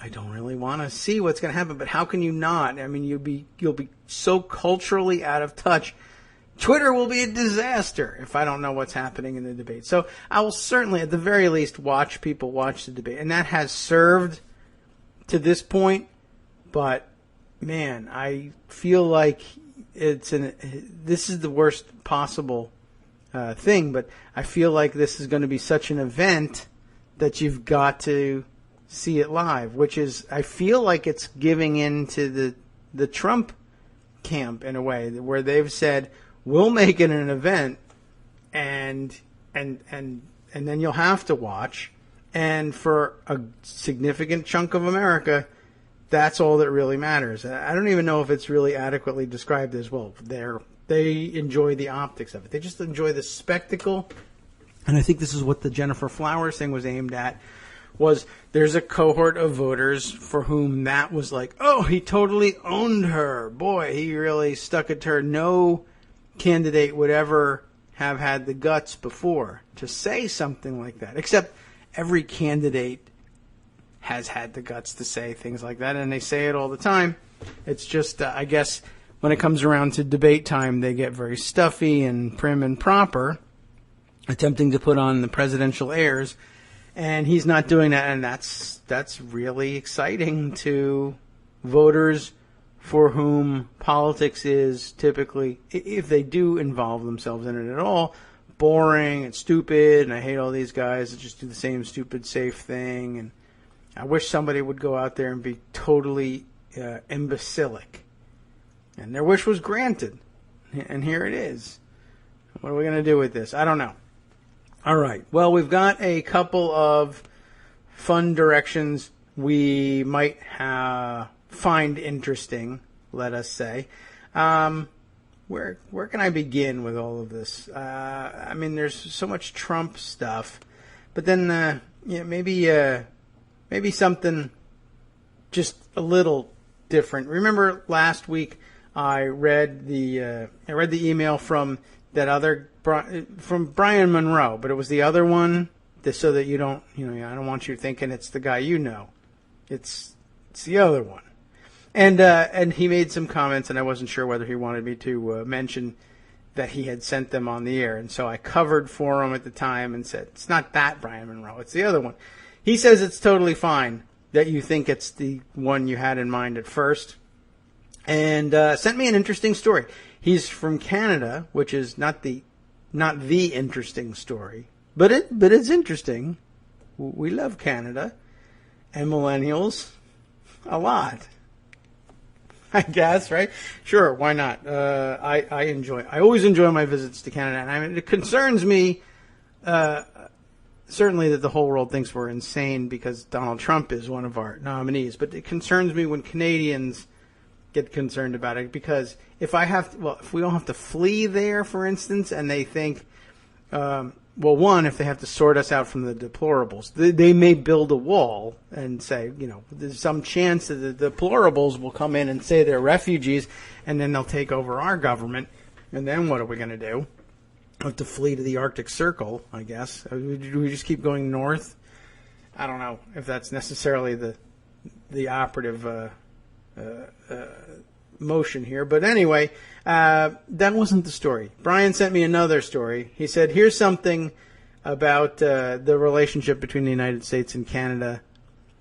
want to see what's going to happen. But how can you not? I mean, you'll be so culturally out of touch. Twitter will be a disaster if I don't know what's happening in the debate. So I will certainly, at the very least, watch people watch the debate, and that has served to this point. But man, I feel like this is the worst possible thing. But I feel like this is going to be such an event that you've got to see it live, which is, I feel like it's giving in to the Trump camp in a way, where they've said, we'll make it an event, and then you'll have to watch. And for a significant chunk of America, that's all that really matters. I don't even know if it's really adequately described as well. They enjoy the optics of it. They just enjoy the spectacle. And I think this is what the Jennifer Flowers thing was aimed at, was there's a cohort of voters for whom that was like, oh, he totally owned her. Boy, he really stuck it to her. No candidate would ever have had the guts before to say something like that, except every candidate has had the guts to say things like that, and they say it all the time. It's just, I guess, when it comes around to debate time, they get very stuffy and prim and proper, attempting to put on the presidential airs, and he's not doing that, and that's really exciting to voters for whom politics is typically, if they do involve themselves in it at all, boring and stupid, and I hate all these guys that just do the same stupid, safe thing, and I wish somebody would go out there and be totally imbecilic. And their wish was granted, and here it is. What are we going to do with this? I don't know. All right. Well, we've got a couple of fun directions we might find interesting, let us say. Where can I begin with all of this? I mean, there's so much Trump stuff, but then maybe something just a little different. Remember last week I read the email from that other from Brian Monroe, but it was the other one, so that you don't, I don't want you thinking it's the guy you know. It's the other one. And he made some comments, and I wasn't sure whether he wanted me to mention that he had sent them on the air. And so I covered for him at the time and said, it's not that Brian Monroe, it's the other one. He says it's totally fine that you think it's the one you had in mind at first. And sent me an interesting story. He's from Canada, which is not the not the interesting story, but it's interesting. We love Canada and millennials a lot, I guess, right? Sure, why not? I always enjoy my visits to Canada, and I mean, it concerns me, certainly that the whole world thinks we're insane because Donald Trump is one of our nominees, but it concerns me when Canadians get concerned about it, because if we all have to flee there, for instance, and they think, if they have to sort us out from the deplorables, they may build a wall and say, there's some chance that the deplorables will come in and say they're refugees, and then they'll take over our government, and then what are we going to do? Have to flee to the Arctic Circle, I guess. Do we just keep going north? I don't know if that's necessarily the operative motion here. But anyway, that wasn't the story. Brian sent me another story. He said, here's something about the relationship between the United States and Canada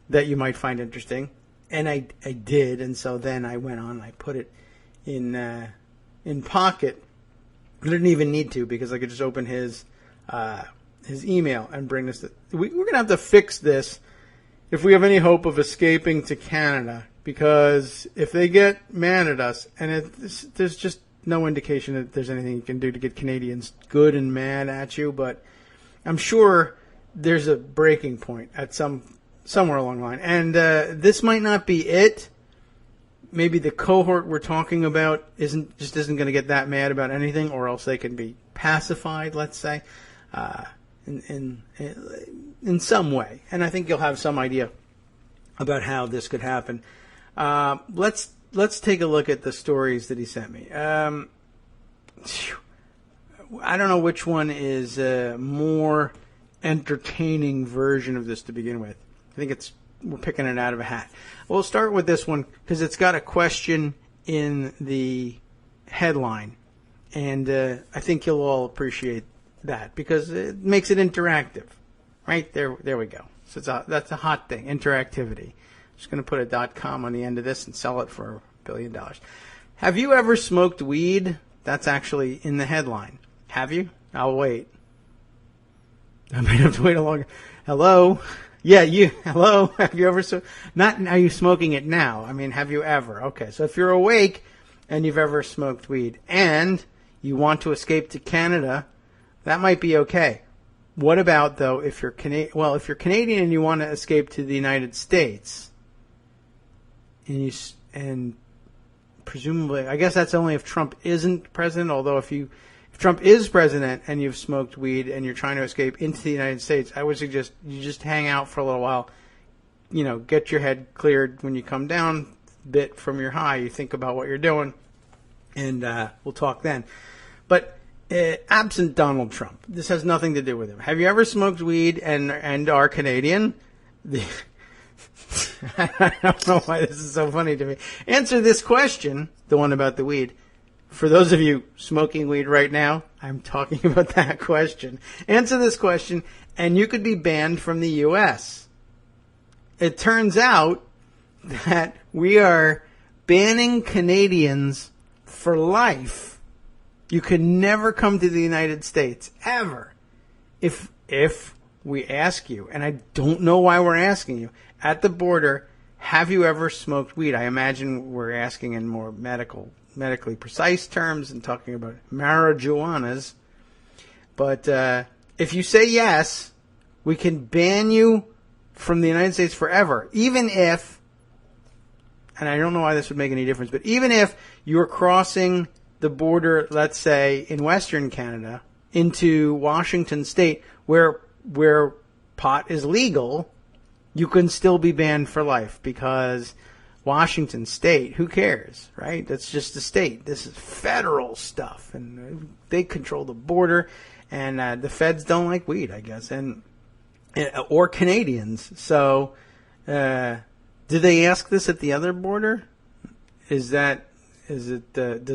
that you might find interesting. And I did, and so then I went on and I put it in Pocket. I didn't even need to, because I could just open his email and bring this. We're going to have to fix this if we have any hope of escaping to Canada, because if they get mad at us, and there's just no indication that there's anything you can do to get Canadians good and mad at you, but I'm sure there's a breaking point at somewhere along the line. And this might not be it. Maybe the cohort we're talking about isn't going to get that mad about anything, or else they can be pacified, let's say, in some way. And I think you'll have some idea about how this could happen. Let's take a look at the stories that he sent me. I don't know which one is a more entertaining version of this to begin with. I think we're picking it out of a hat. We'll start with this one because it's got a question in the headline, and I think you'll all appreciate that because it makes it interactive. Right there we go. So that's a hot thing, interactivity. Just going to put a .com on the end of this and sell it for $1 billion. Have you ever smoked weed? That's actually in the headline. Have you? I'll wait. I might have to wait a longer. Hello? Yeah, hello? Have you ever, not are you smoking it now? I mean, have you ever? Okay, so if you're awake and you've ever smoked weed and you want to escape to Canada, that might be okay. What about, though, if you're if you're Canadian and you want to escape to the United States, and presumably, I guess that's only if Trump isn't president, although if Trump is president and you've smoked weed and you're trying to escape into the United States, I would suggest you just hang out for a little while, get your head cleared when you come down a bit from your high, you think about what you're doing, and we'll talk then. But absent Donald Trump, this has nothing to do with him. Have you ever smoked weed and are Canadian? I don't know why this is so funny to me. Answer this question, the one about the weed. For those of you smoking weed right now, I'm talking about that question. Answer this question, and you could be banned from the U.S. It turns out that we are banning Canadians for life. You can never come to the United States, ever. If we ask you, and I don't know why we're asking you, at the border, have you ever smoked weed? I imagine we're asking in more medically precise terms and talking about marijuanas. But if you say yes, we can ban you from the United States forever, even if, and I don't know why this would make any difference, but even if you're crossing the border, let's say, in Western Canada into Washington State, where pot is legal, you can still be banned for life because Washington State, who cares, right? That's just a state. This is federal stuff, and they control the border, and the feds don't like weed, I guess, or Canadians. So, do they ask this at the other border? Does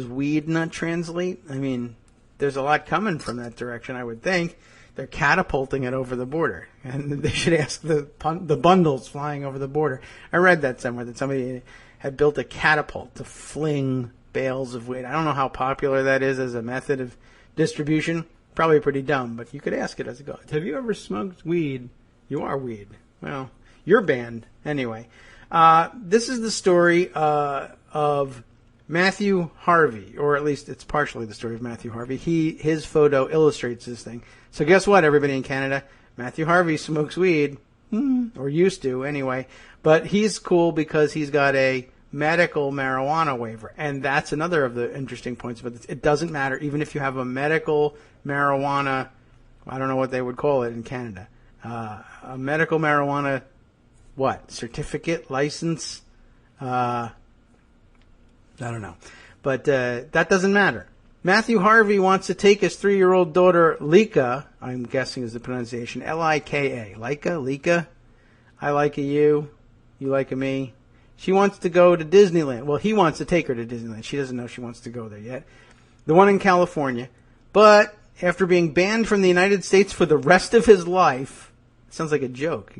weed not translate? I mean, there's a lot coming from that direction, I would think. They're catapulting it over the border, and they should ask the bundles flying over the border. I read that somewhere, that somebody had built a catapult to fling bales of weed. I don't know how popular that is as a method of distribution, Probably pretty dumb, but you could ask it as it goes. Have you ever smoked weed? You are weed. Well, you're banned. Anyway, this is the story of Matthew Harvey, or at least it's partially the story of Matthew Harvey. His photo illustrates this thing. So guess what, everybody in Canada? Matthew Harvey smokes weed, or used to anyway. But he's cool because he's got a medical marijuana waiver. And that's another of the interesting points about this. It doesn't matter, even if you have a medical marijuana, I don't know what they would call it in Canada. A medical marijuana, certificate, license? I don't know. But that doesn't matter. Matthew Harvey wants to take his 3-year-old daughter, Lika, I'm guessing is the pronunciation, Lika, Lika? I like a you like a me. She wants to go to Disneyland. Well, he wants to take her to Disneyland. She doesn't know she wants to go there yet. The one in California. But after being banned from the United States for the rest of his life, sounds like a joke,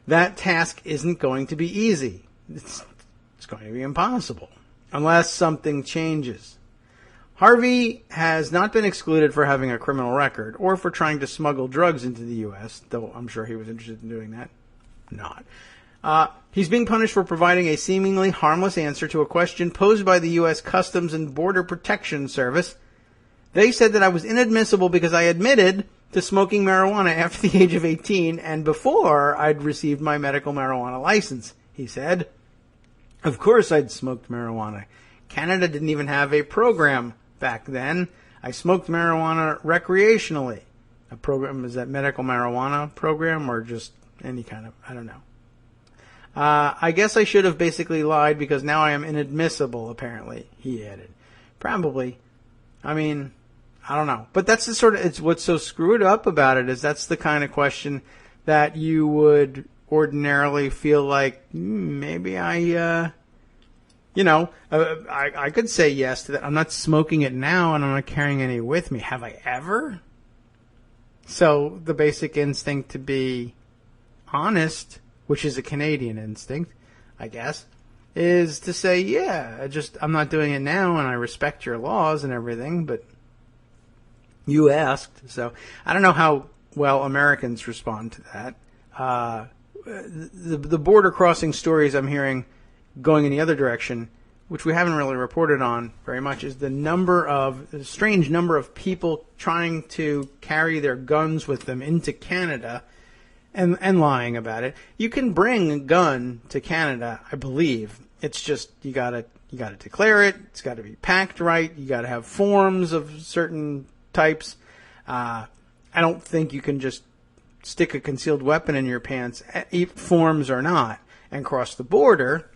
that task isn't going to be easy. It's going to be impossible unless something changes. Harvey has not been excluded for having a criminal record or for trying to smuggle drugs into the U.S., though I'm sure he was interested in doing that. Not. He's being punished for providing a seemingly harmless answer to a question posed by the U.S. Customs and Border Protection Service. They said that I was inadmissible because I admitted to smoking marijuana after the age of 18 and before I'd received my medical marijuana license, he said. Of course I'd smoked marijuana. Canada didn't even have a program back then. I smoked marijuana recreationally. A program, is that medical marijuana program or just any kind of, I don't know. I guess I should have basically lied because now I am inadmissible, apparently, he added. Probably. I mean, I don't know. But that's the sort of, it's what's so screwed up about it is that's the kind of question that you would ordinarily feel like, maybe I could say yes to that. I'm not smoking it now and I'm not carrying any with me. Have I ever? So the basic instinct to be honest, which is a Canadian instinct, I guess, is to say, yeah, I'm not doing it now and I respect your laws and everything, but you asked. So I don't know how well Americans respond to that. The border crossing stories I'm hearing going in the other direction, which we haven't really reported on very much, is the strange number of people trying to carry their guns with them into Canada and lying about it. You can bring a gun to Canada, I believe. It's just you gotta declare it. It's got to be packed right. You got to have forms of certain types. I don't think you can just stick a concealed weapon in your pants, forms or not, and cross the border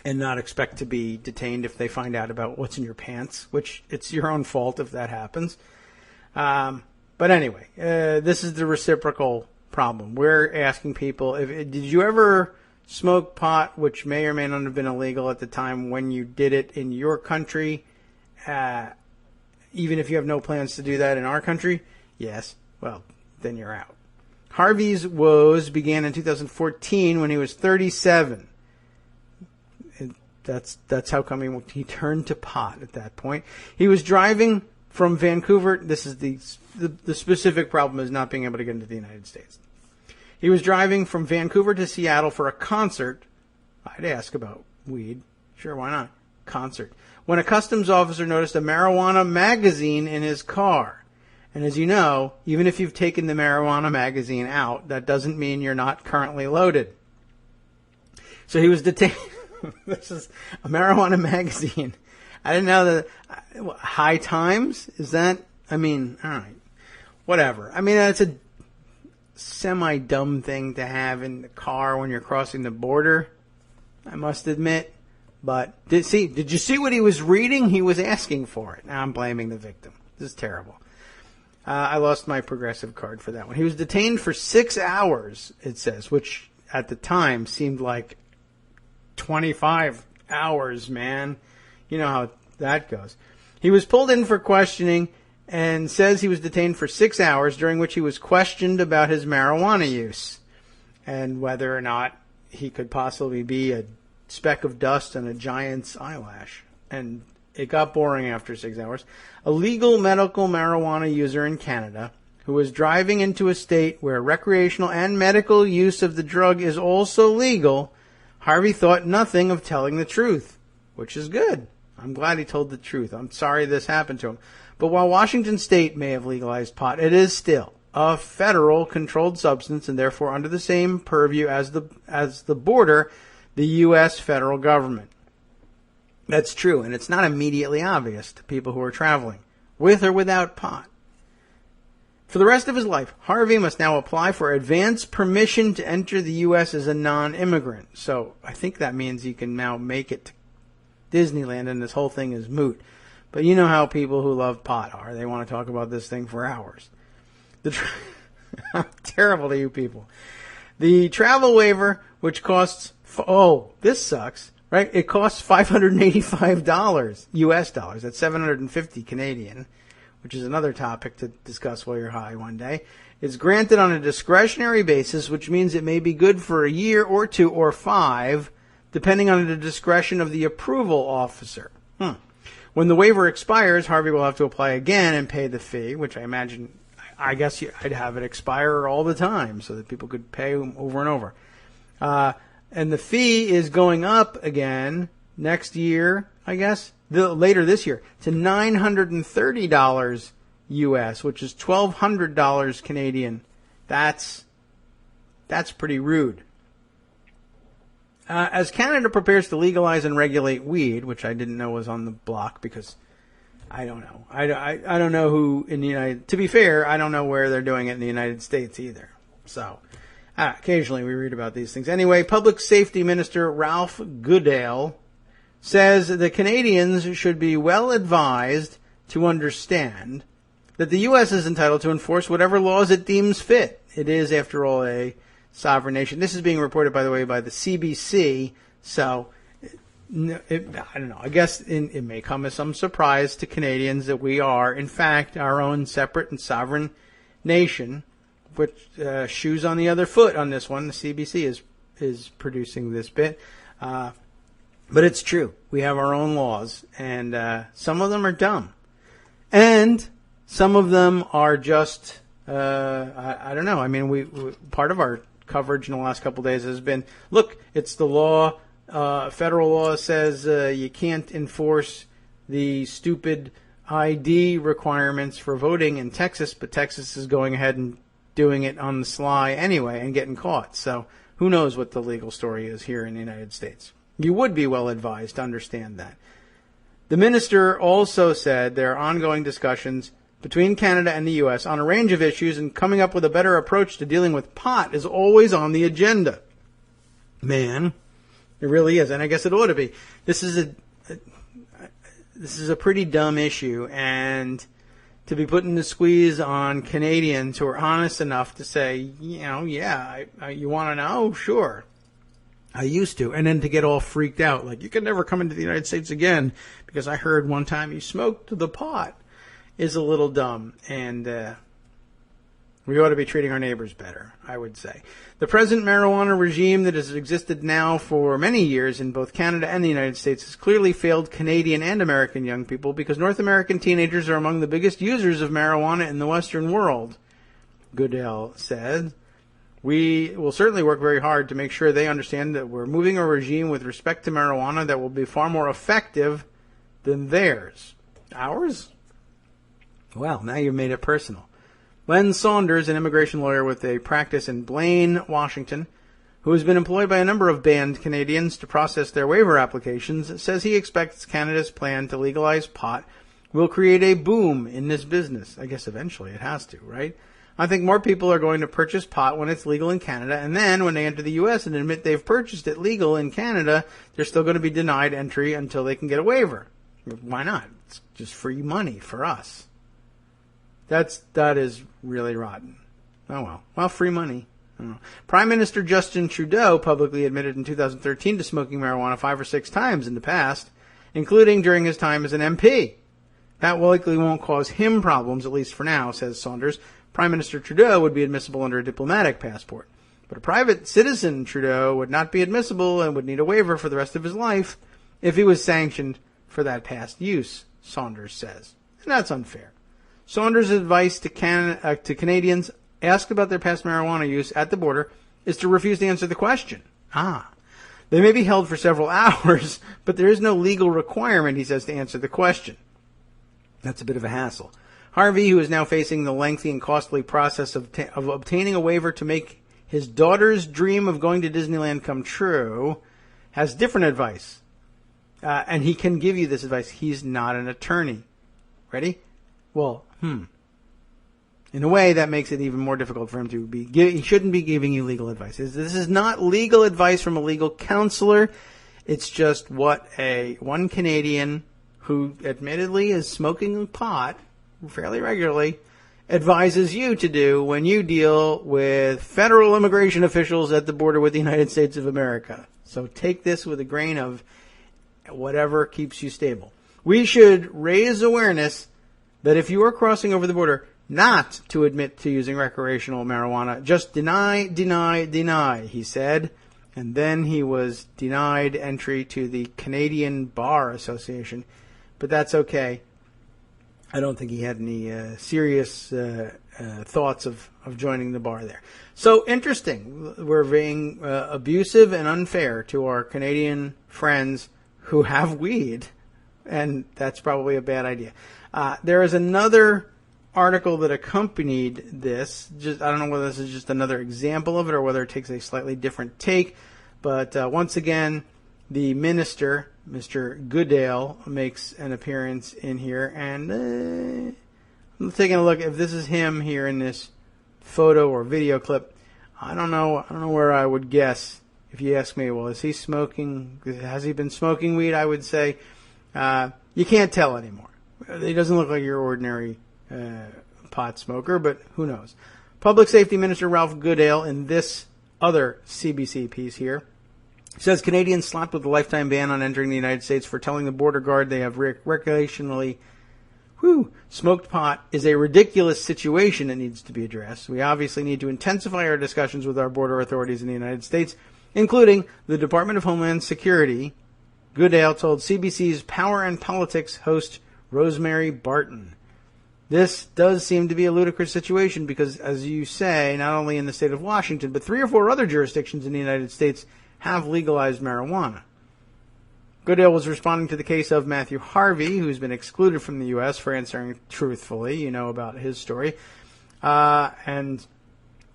and not expect to be detained if they find out about what's in your pants, which it's your own fault if that happens. But anyway, this is the reciprocal problem. We're asking people, did you ever smoke pot, which may or may not have been illegal at the time when you did it in your country, even if you have no plans to do that in our country? Yes. Well, then you're out. Harvey's woes began in 2014 when he was 37. That's how come he turned to pot at that point. He was driving from Vancouver. This is the specific problem is not being able to get into the United States. He was driving from Vancouver to Seattle for a concert. I'd ask about weed. Sure, why not? Concert. When a customs officer noticed a marijuana magazine in his car. And as you know, even if you've taken the marijuana magazine out, that doesn't mean you're not currently loaded. So he was detained. This is a marijuana magazine. I didn't know that. High Times? Is that? I mean, all right. Whatever. I mean, that's a semi-dumb thing to have in the car when you're crossing the border, I must admit. But did you see what he was reading? He was asking for it. Now I'm blaming the victim. This is terrible. I lost my Progressive card for that one. He was detained for 6 hours, it says, which at the time seemed like 25 hours, man. You know how that goes. He was pulled in for questioning and says he was detained for 6 hours, during which he was questioned about his marijuana use and whether or not he could possibly be a speck of dust on a giant's eyelash. And it got boring after 6 hours. A legal medical marijuana user in Canada who was driving into a state where recreational and medical use of the drug is also legal, Harvey thought nothing of telling the truth, which is good. I'm glad he told the truth. I'm sorry this happened to him. But while Washington state may have legalized pot, it is still a federal controlled substance and therefore under the same purview as the border, the U.S. federal government. That's true, and it's not immediately obvious to people who are traveling, with or without pot. For the rest of his life, Harvey must now apply for advance permission to enter the U.S. as a non-immigrant. So I think that means you can now make it to Disneyland and this whole thing is moot. But you know how people who love pot are. They want to talk about this thing for hours. Terrible to you people. The travel waiver, which costs, this sucks, right? It costs $585 US dollars. That's 750 Canadian. Which is another topic to discuss while you're high one day, is granted on a discretionary basis, which means it may be good for a year or 2 or 5, depending on the discretion of the approval officer. When the waiver expires, Harvey will have to apply again and pay the fee, which I guess I'd have it expire all the time so that people could pay over and over. And the fee is going up again next year, I guess. Later this year to $930 US, which is $1,200 Canadian. That's pretty rude. As Canada prepares to legalize and regulate weed, which I didn't know was on the block because I don't know. I don't know who in the United. To be fair, I don't know where they're doing it in the United States either. So occasionally we read about these things. Anyway, Public Safety Minister Ralph Goodale says that Canadians should be well advised to understand that the U.S. is entitled to enforce whatever laws it deems fit. It is, after all, a sovereign nation. This is being reported, by the way, by the CBC, so I don't know. I guess it may come as some surprise to Canadians that we are, in fact, our own separate and sovereign nation, which shoes on the other foot on this one. The CBC is producing this bit. But it's true. We have our own laws, and some of them are dumb. And some of them are just, I don't know. I mean, we part of our coverage in the last couple of days has been, look, it's the law. Federal law says you can't enforce the stupid ID requirements for voting in Texas, but Texas is going ahead and doing it on the sly anyway and getting caught. So who knows what the legal story is here in the United States. You would be well advised to understand that. The minister also said there are ongoing discussions between Canada and the U.S. on a range of issues, and coming up with a better approach to dealing with pot is always on the agenda. Man, it really is, and I guess it ought to be. This is a pretty dumb issue, and to be putting the squeeze on Canadians who are honest enough to say, you want to know? Sure. I used to. And then to get all freaked out, like, you can never come into the United States again because I heard one time you smoked the pot, is a little dumb. And we ought to be treating our neighbors better, I would say. The present marijuana regime that has existed now for many years in both Canada and the United States has clearly failed Canadian and American young people because North American teenagers are among the biggest users of marijuana in the Western world, Goodale said. We will certainly work very hard to make sure they understand that we're moving a regime with respect to marijuana that will be far more effective than theirs. Ours? Well, now you've made it personal. Len Saunders, an immigration lawyer with a practice in Blaine, Washington, who has been employed by a number of banned Canadians to process their waiver applications, says he expects Canada's plan to legalize pot will create a boom in this business. I guess eventually it has to, right? I think more people are going to purchase pot when it's legal in Canada, and then when they enter the U.S. and admit they've purchased it legal in Canada, they're still going to be denied entry until they can get a waiver. Why not? It's just free money for us. That is really rotten. Oh well. Well, free money. Prime Minister Justin Trudeau publicly admitted in 2013 to smoking marijuana 5 or 6 times in the past, including during his time as an MP. That likely won't cause him problems, at least for now, says Saunders. Prime Minister Trudeau would be admissible under a diplomatic passport. But a private citizen, Trudeau, would not be admissible and would need a waiver for the rest of his life if he was sanctioned for that past use, Saunders says. And that's unfair. Saunders' advice to Canadians asked about their past marijuana use at the border is to refuse to answer the question. They may be held for several hours, but there is no legal requirement, he says, to answer the question. That's a bit of a hassle. Harvey, who is now facing the lengthy and costly process of obtaining a waiver to make his daughter's dream of going to Disneyland come true, has different advice. And he can give you this advice. He's not an attorney. Ready? Well, In a way, that makes it even more difficult for him to be. He shouldn't be giving you legal advice. This is not legal advice from a legal counselor. It's just what one Canadian who admittedly is smoking pot fairly regularly advises you to do when you deal with federal immigration officials at the border with the United States of America. So take this with a grain of whatever keeps you stable. We should raise awareness that if you are crossing over the border, not to admit to using recreational marijuana. Just deny, he said. And then he was denied entry to the Canadian Bar Association. But that's okay. I don't think he had any serious thoughts of joining the bar there. So interesting. We're being abusive and unfair to our Canadian friends who have weed. And that's probably a bad idea. There is another article that accompanied this. I don't know whether this is just another example of it or whether it takes a slightly different take. But once again, the minister, Mr. Goodale, makes an appearance in here. And I'm taking a look. If this is him here in this photo or video clip, I don't know where I would guess. If you ask me, well, is he smoking? Has he been smoking weed? I would say you can't tell anymore. He doesn't look like your ordinary pot smoker, but who knows? Public Safety Minister Ralph Goodale, in this other CBC piece here, says Canadians slapped with a lifetime ban on entering the United States for telling the border guard they have recreationally smoked pot is a ridiculous situation that needs to be addressed. We obviously need to intensify our discussions with our border authorities in the United States, including the Department of Homeland Security, Goodale told CBC's Power and Politics host Rosemary Barton. This does seem to be a ludicrous situation because, as you say, not only in the state of Washington, but 3 or 4 other jurisdictions in the United States have legalized marijuana. Goodale was responding to the case of Matthew Harvey, who's been excluded from the U.S. for answering truthfully. You know about his story. And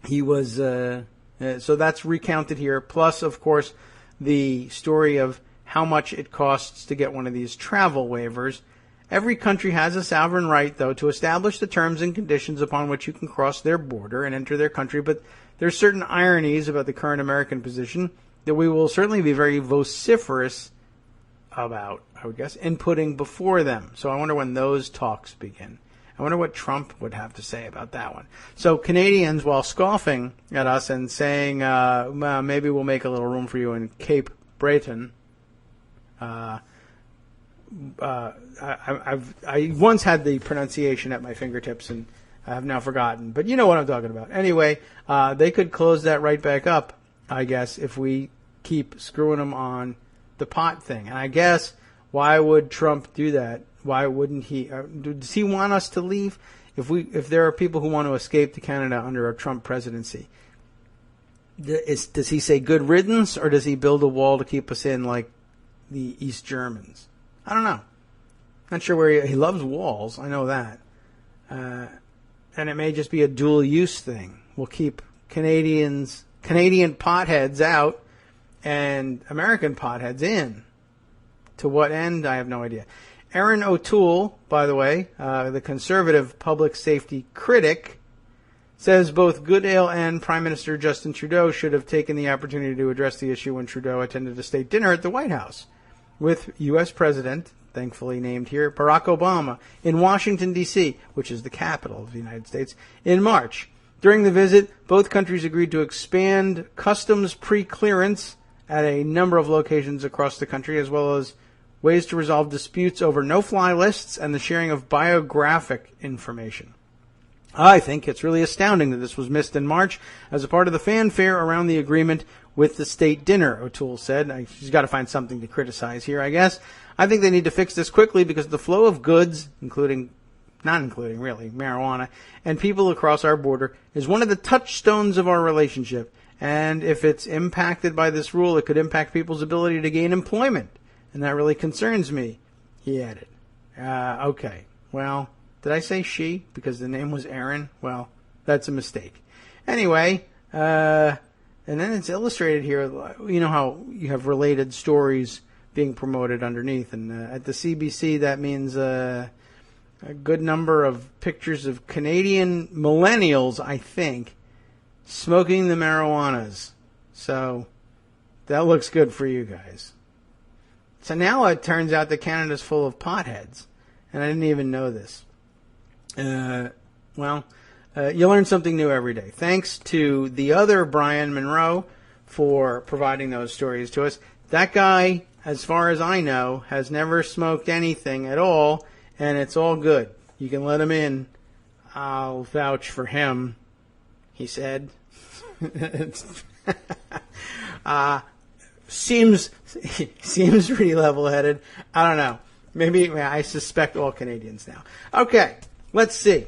he was, so that's recounted here. Plus, of course, the story of how much it costs to get one of these travel waivers. Every country has a sovereign right, though, to establish the terms and conditions upon which you can cross their border and enter their country, but there's certain ironies about the current American position that we will certainly be very vociferous about, I would guess, in putting before them. So I wonder when those talks begin. I wonder what Trump would have to say about that one. So Canadians, while scoffing at us and saying, maybe we'll make a little room for you in Cape Breton, I once had the pronunciation at my fingertips, and I have now forgotten. But you know what I'm talking about. Anyway, they could close that right back up, I guess, if we keep screwing them on the pot thing. And I guess, why would Trump do that? Why wouldn't he? Does he want us to leave? If there are people who want to escape to Canada under a Trump presidency, does he say good riddance, or does he build a wall to keep us in like the East Germans? I don't know. Not sure where he loves walls. I know that. And it may just be a dual use thing. We'll keep Canadian potheads out and American potheads in. To what end? I have no idea. Erin O'Toole, by the way, the conservative public safety critic, says both Goodale and Prime Minister Justin Trudeau should have taken the opportunity to address the issue when Trudeau attended a state dinner at the White House with U.S. President, thankfully named here, Barack Obama, in Washington, D.C., which is the capital of the United States, in March. During the visit, both countries agreed to expand customs pre-clearance at a number of locations across the country, as well as ways to resolve disputes over no-fly lists and the sharing of biographic information. I think it's really astounding that this was missed in March as a part of the fanfare around the agreement with the state dinner, O'Toole said. She's got to find something to criticize here, I guess. I think they need to fix this quickly because the flow of goods, not including really, marijuana, and people across our border is one of the touchstones of our relationship. And if it's impacted by this rule, it could impact people's ability to gain employment. And that really concerns me, he added. Okay, well, did I say she? Because the name was Aaron? Well, that's a mistake. Anyway, and then it's illustrated here. You know how you have related stories being promoted underneath. And at the CBC, that means a good number of pictures of Canadian millennials, I think, smoking the marijuanas. So that looks good for you guys. So now it turns out that Canada's full of potheads. And I didn't even know this. You learn something new every day. Thanks to the other Brian Monroe for providing those stories to us. That guy, as far as I know, has never smoked anything at all, and it's all good. You can let him in. I'll vouch for him, he said. Seems pretty level-headed. I don't know. Maybe I suspect all Canadians now. Okay, let's see.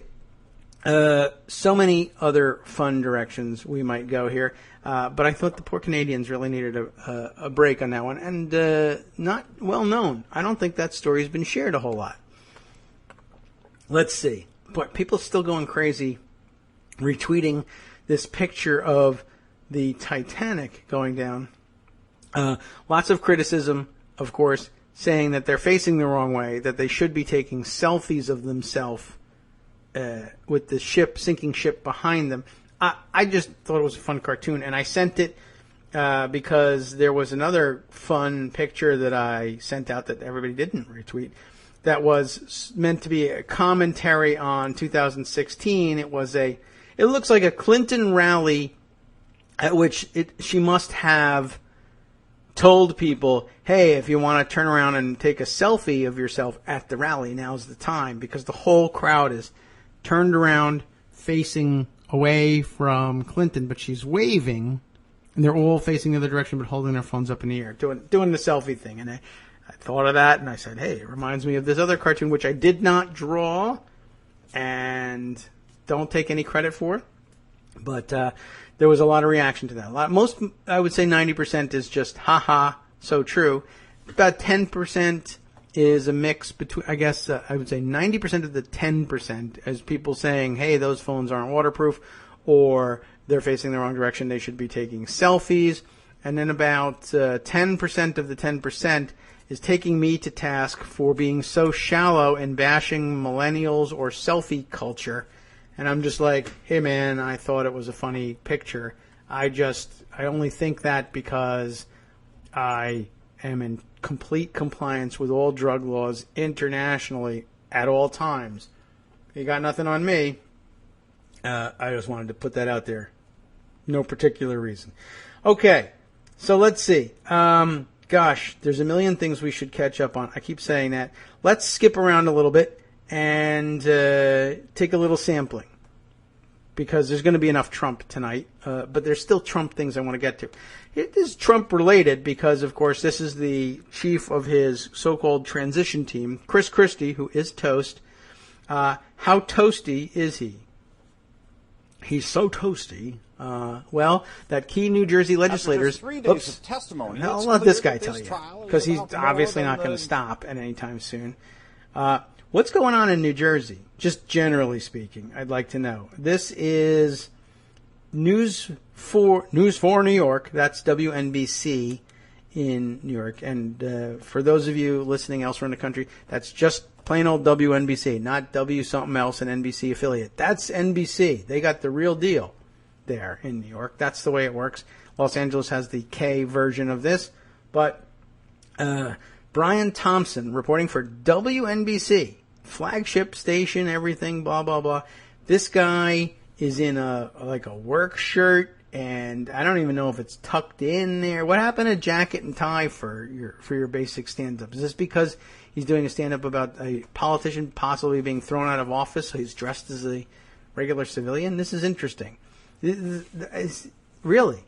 So many other fun directions we might go here. But I thought the poor Canadians really needed a break on that one. And not well known. I don't think that story's been shared a whole lot. Let's see. But people still going crazy retweeting this picture of the Titanic going down. Lots of criticism, of course, saying that they're facing the wrong way, that they should be taking selfies of themselves with the sinking ship behind them. I just thought it was a fun cartoon, and I sent it because there was another fun picture that I sent out that everybody didn't retweet that was meant to be a commentary on 2016. It looks like a Clinton rally at which she must have told people, hey, if you want to turn around and take a selfie of yourself at the rally, now's the time, because the whole crowd is turned around facing away from Clinton, but she's waving, and they're all facing the other direction but holding their phones up in the air, doing the selfie thing. And I thought of that, and I said, hey, it reminds me of this other cartoon, which I did not draw and don't take any credit for, but there was a lot of reaction to that. Most, I would say 90% is just, haha, so true. About 10% is a mix between, I guess, I would say 90% of the 10% is people saying, hey, those phones aren't waterproof, or they're facing the wrong direction, they should be taking selfies. And then about 10% of the 10% is taking me to task for being so shallow and bashing millennials or selfie culture. And I'm just like, hey man, I thought it was a funny picture. I only think that because I am in complete compliance with all drug laws internationally at all times. You got nothing on me. I just wanted to put that out there. No particular reason. Okay, so let's see. Gosh, there's a million things we should catch up on. I keep saying that. Let's skip around a little bit and take a little sampling, because there's going to be enough Trump tonight, but there's still Trump things I want to get to. It is Trump-related because, of course, this is the chief of his so-called transition team, Chris Christie, who is toast. How toasty is he? He's so toasty. Well, that key New Jersey legislators... After 3 days of testimony, I'll let this guy tell you, because he's obviously not going to stop at any time soon. What's going on in New Jersey? Just generally speaking, I'd like to know. This is News for New York. That's WNBC in New York. And for those of you listening elsewhere in the country, that's just plain old WNBC, not W something else, an NBC affiliate. That's NBC. They got the real deal there in New York. That's the way it works. Los Angeles has the K version of this. But Brian Thompson reporting for WNBC, flagship station, everything, blah, blah, blah. This guy is in a work shirt, and I don't even know if it's tucked in there. What happened to jacket and tie for your basic stand-up? Is this because he's doing a stand-up about a politician possibly being thrown out of office, so he's dressed as a regular civilian? This is interesting. Really.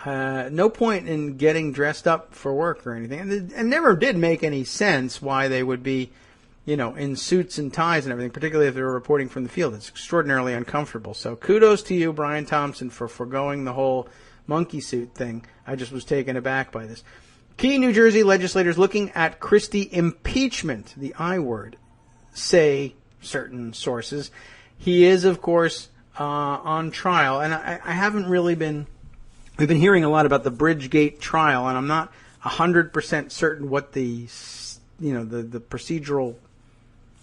No point in getting dressed up for work or anything. And it never did make any sense why they would be, in suits and ties and everything, particularly if they were reporting from the field. It's extraordinarily uncomfortable. So kudos to you, Brian Thompson, for foregoing the whole monkey suit thing. I just was taken aback by this. Key New Jersey legislators looking at Christie impeachment, the I word, say certain sources. He is, of course, on trial. And I haven't really been... We've been hearing a lot about the Bridgegate trial, and I'm not 100% certain what the procedural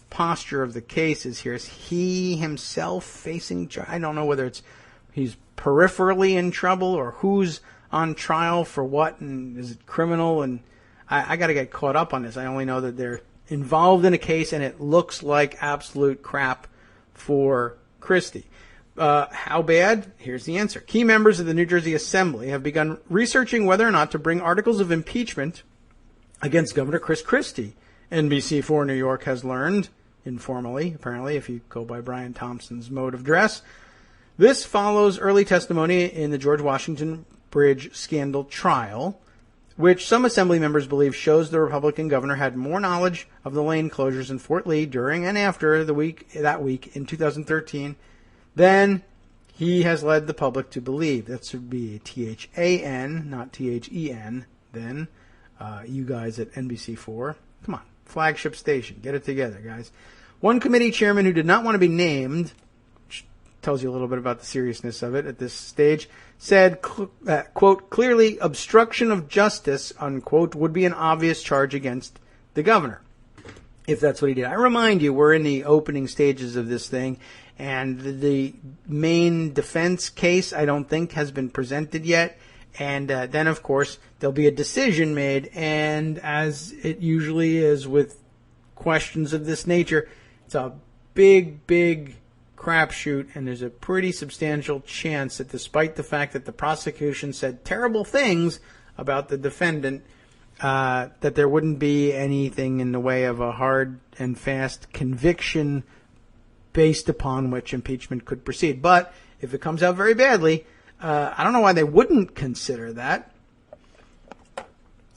posture of the case is here. Is he himself facing? I don't know whether he's peripherally in trouble or who's on trial for what, and is it criminal? And I got to get caught up on this. I only know that they're involved in a case, and it looks like absolute crap for Christie. How bad? Here's the answer. Key members of the New Jersey Assembly have begun researching whether or not to bring articles of impeachment against Governor Chris Christie. NBC4 New York has learned, informally, apparently, if you go by Brian Thompson's mode of dress. This follows early testimony in the George Washington Bridge scandal trial, which some Assembly members believe shows the Republican governor had more knowledge of the lane closures in Fort Lee during and after that week in 2013 than he has led the public to believe. That should be THAN, not THEN. Then, you guys at NBC4, come on, flagship station, get it together, guys. One committee chairman who did not want to be named, which tells you a little bit about the seriousness of it at this stage, said, quote, clearly obstruction of justice, unquote, would be an obvious charge against the governor, if that's what he did. I remind you, we're in the opening stages of this thing, and the main defense case, I don't think, has been presented yet. And then, of course, there'll be a decision made. And as it usually is with questions of this nature, it's a big, big crapshoot. And there's a pretty substantial chance that despite the fact that the prosecution said terrible things about the defendant, that there wouldn't be anything in the way of a hard and fast conviction based upon which impeachment could proceed. But if it comes out very badly, I don't know why they wouldn't consider that.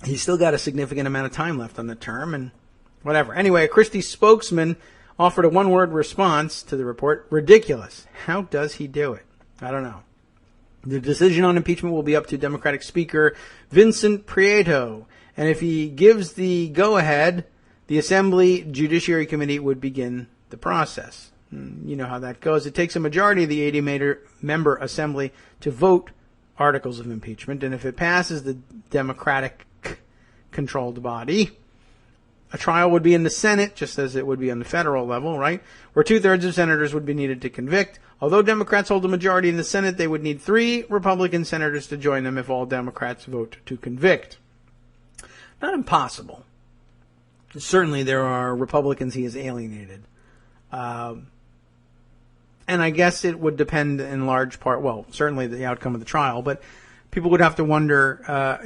He's still got a significant amount of time left on the term and whatever. Anyway, a Christie spokesman offered a one-word response to the report: ridiculous. How does he do it? I don't know. The decision on impeachment will be up to Democratic Speaker Vincent Prieto. And if he gives the go-ahead, the Assembly Judiciary Committee would begin the process. You know how that goes. It takes a majority of the 80-member Assembly to vote articles of impeachment, and if it passes the Democratic-controlled body, a trial would be in the Senate, just as it would be on the federal level, right, where two-thirds of senators would be needed to convict. Although Democrats hold a majority in the Senate, they would need 3 Republican senators to join them if all Democrats vote to convict. Not impossible. Certainly there are Republicans he has alienated. And I guess it would depend in large part, well, certainly the outcome of the trial, but people would have to wonder,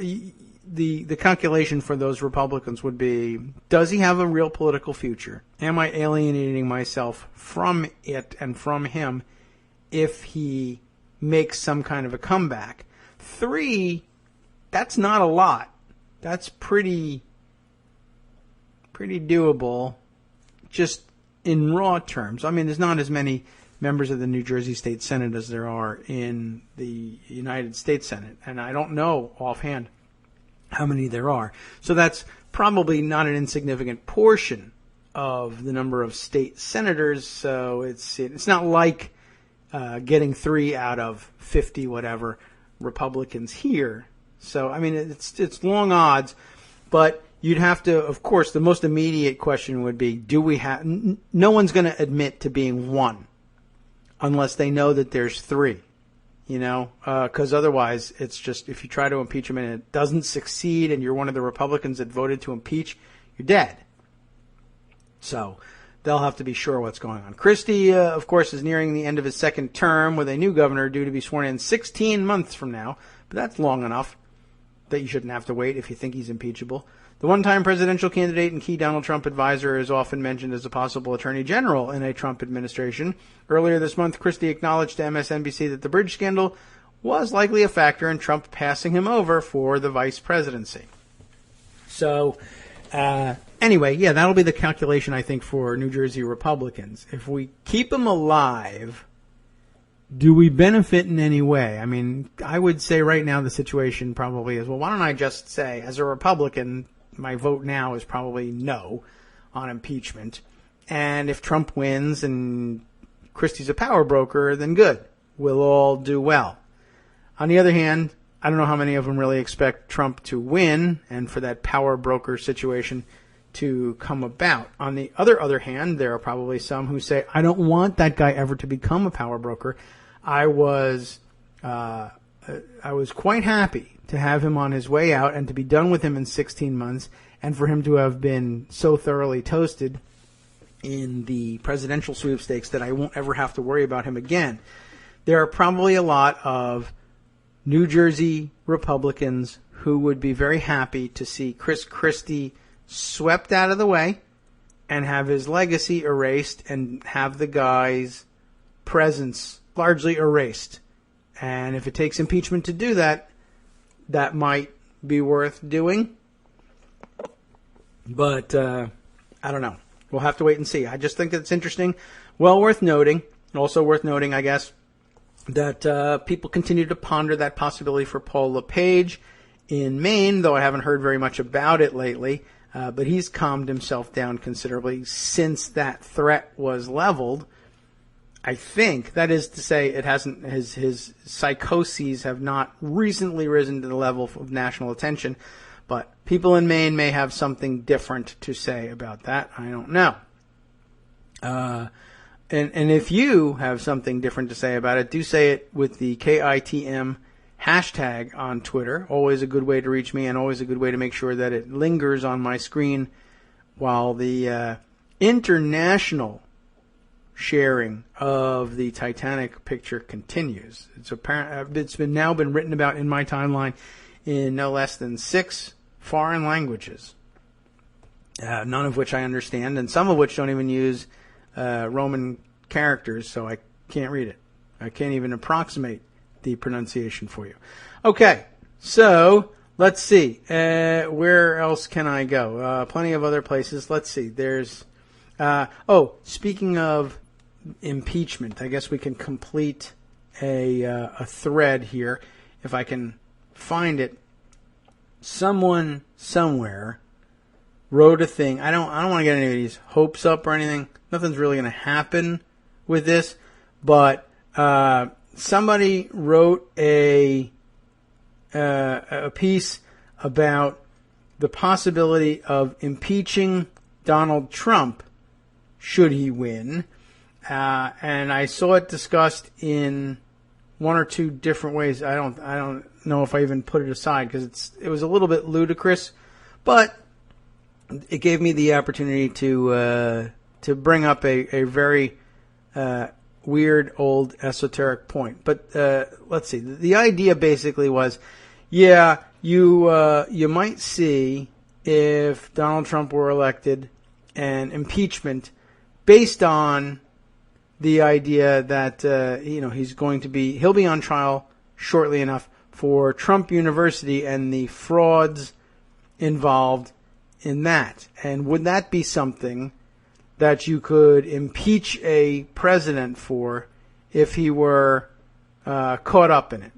the calculation for those Republicans would be, does he have a real political future? Am I alienating myself from it and from him if he makes some kind of a comeback? 3, that's not a lot. That's pretty doable just in raw terms. I mean, there's not as many members of the New Jersey State Senate as there are in the United States Senate. And I don't know offhand how many there are. So that's probably not an insignificant portion of the number of state senators. So it's not like getting 3 out of 50 whatever Republicans here. So, I mean, it's long odds, but you'd have to, of course, the most immediate question would be, do we have, no one's going to admit to being 1 unless they know that there's 3, because otherwise it's just, if you try to impeach him and it doesn't succeed and you're one of the Republicans that voted to impeach, you're dead. So they'll have to be sure what's going on. Christie, of course, is nearing the end of his second term with a new governor due to be sworn in 16 months from now, but that's long enough that you shouldn't have to wait if you think he's impeachable. The one-time presidential candidate and key Donald Trump advisor is often mentioned as a possible attorney general in a Trump administration. Earlier this month, Christie acknowledged to MSNBC that the bridge scandal was likely a factor in Trump passing him over for the vice presidency. So, anyway, yeah, that'll be the calculation, I think, for New Jersey Republicans. If we keep him alive, do we benefit in any way? I mean, I would say right now the situation probably is, well, why don't I just say, as a Republican, my vote now is probably no on impeachment. And if Trump wins and Christie's a power broker, then good. We'll all do well. On the other hand, I don't know how many of them really expect Trump to win and for that power broker situation to come about. On the other hand, there are probably some who say, I don't want that guy ever to become a power broker. I was quite happy to have him on his way out and to be done with him in 16 months and for him to have been so thoroughly toasted in the presidential sweepstakes that I won't ever have to worry about him again. There are probably a lot of New Jersey Republicans who would be very happy to see Chris Christie swept out of the way and have his legacy erased and have the guy's presence largely erased. And if it takes impeachment to do that, that might be worth doing. But I don't know. We'll have to wait and see. I just think that it's interesting. Well worth noting. Also worth noting, I guess, that people continue to ponder that possibility for Paul LePage in Maine, though I haven't heard very much about it lately. But he's calmed himself down considerably since that threat was leveled. I think, that is to say, it hasn't, his psychoses have not recently risen to the level of national attention, but people in Maine may have something different to say about that. I don't know. And if you have something different to say about it, do say it with the KITM hashtag on Twitter. Always a good way to reach me and always a good way to make sure that it lingers on my screen while the international sharing of the Titanic picture continues. It's apparent. It's now been written about in my timeline in no less than 6 foreign languages, none of which I understand, and some of which don't even use Roman characters, so I can't read it. I can't even approximate the pronunciation for you. Okay, so let's see. Where else can I go? Plenty of other places. Let's see. There's speaking of impeachment, I guess we can complete a thread here if I can find it. Someone somewhere wrote a thing. I don't want to get any of these hopes up or anything. Nothing's really going to happen with this, but somebody wrote a piece about the possibility of impeaching Donald Trump should he win. And I saw it discussed in 1 or 2 different ways. I don't know if I even put it aside because it was a little bit ludicrous, but it gave me the opportunity to bring up a very weird old esoteric point. But let's see. The idea basically was, you might see if Donald Trump were elected an impeachment based on the idea that he'll be on trial shortly enough for Trump University and the frauds involved in that. And would that be something that you could impeach a president for if he were caught up in it?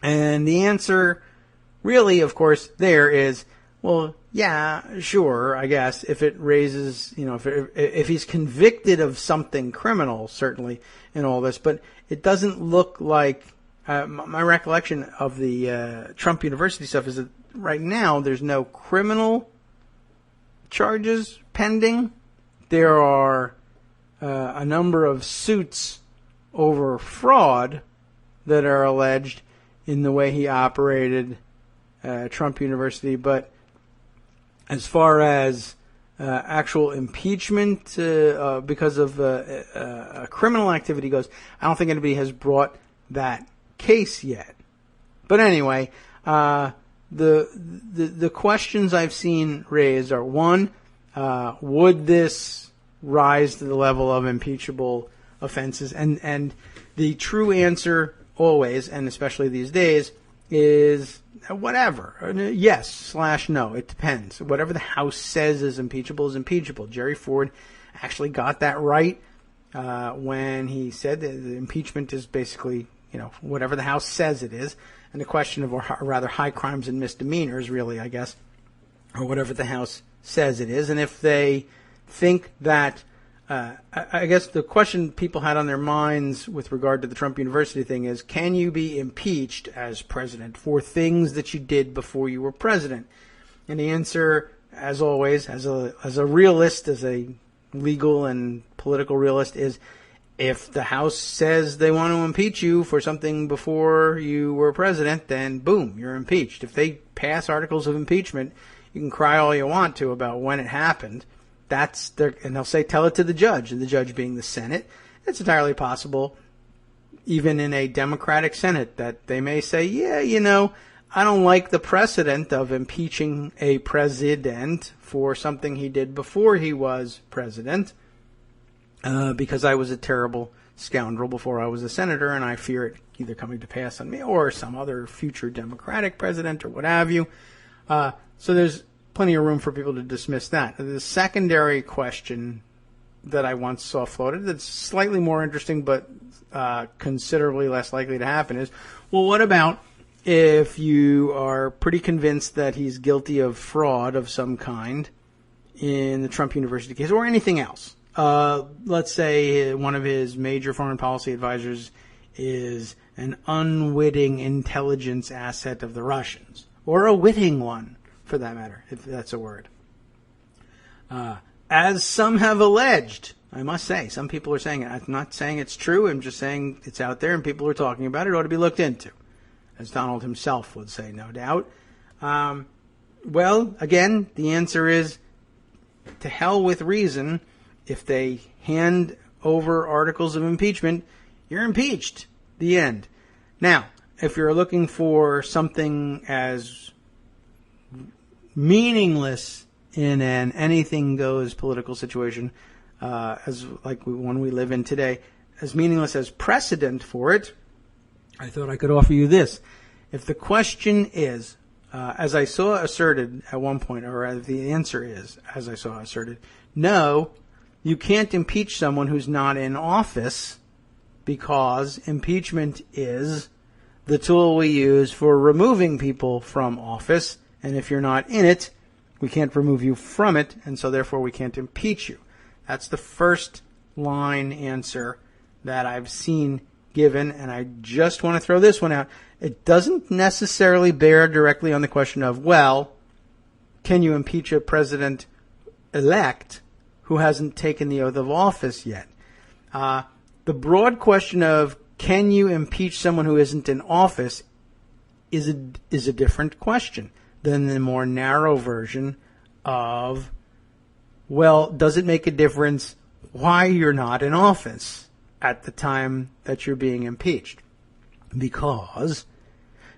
And the answer really, of course, there is, well, yeah, sure, I guess, if it raises, if he's convicted of something criminal, certainly, in all this, but it doesn't look like, my recollection of the Trump University stuff is that right now there's no criminal charges pending. There are a number of suits over fraud that are alleged in the way he operated Trump University, but as far as actual impeachment because of criminal activity goes, I don't think anybody has brought that case yet. But anyway, the questions I've seen raised are, one, would this rise to the level of impeachable offenses? And the true answer always, and especially these days, is whatever. Yes/no. It depends. Whatever the House says is impeachable. Jerry Ford actually got that right when he said that the impeachment is basically, whatever the House says it is. And the question of, or rather, high crimes and misdemeanors, really, I guess, or whatever the House says it is. And if they think that, I guess the question people had on their minds with regard to the Trump University thing is, can you be impeached as president for things that you did before you were president? And the answer, as always, as a realist, as a legal and political realist, is if the House says they want to impeach you for something before you were president, then boom, you're impeached. If they pass articles of impeachment, you can cry all you want to about when it happened. And they'll say, tell it to the judge, and the judge being the Senate. It's entirely possible, even in a Democratic Senate, that they may say, I don't like the precedent of impeaching a president for something he did before he was president, because I was a terrible scoundrel before I was a senator, and I fear it either coming to pass on me or some other future Democratic president or what have you. So there's plenty of room for people to dismiss that. The secondary question that I once saw floated that's slightly more interesting but considerably less likely to happen is, well, what about if you are pretty convinced that he's guilty of fraud of some kind in the Trump University case or anything else? Let's say one of his major foreign policy advisors is an unwitting intelligence asset of the Russians, or a witting one, for that matter, if that's a word. As some have alleged, I must say, some people are saying it. I'm not saying it's true. I'm just saying it's out there and people are talking about it. It ought to be looked into, as Donald himself would say, no doubt. Well, again, the answer is to hell with reason. If they hand over articles of impeachment, you're impeached. The end. Now, if you're looking for something as meaningless in an anything-goes political situation, as like one we live in today, as meaningless as precedent for it, I thought I could offer you this. If the question is, as I saw asserted at one point, or the answer is, as I saw asserted, no, you can't impeach someone who's not in office, because impeachment is the tool we use for removing people from office. And if you're not in it, we can't remove you from it, and so therefore we can't impeach you. That's the first line answer that I've seen given, and I just want to throw this one out. It doesn't necessarily bear directly on the question of, well, can you impeach a president-elect who hasn't taken the oath of office yet? The broad question of, can you impeach someone who isn't in office is a different question than the more narrow version of, well, does it make a difference why you're not in office at the time that you're being impeached? Because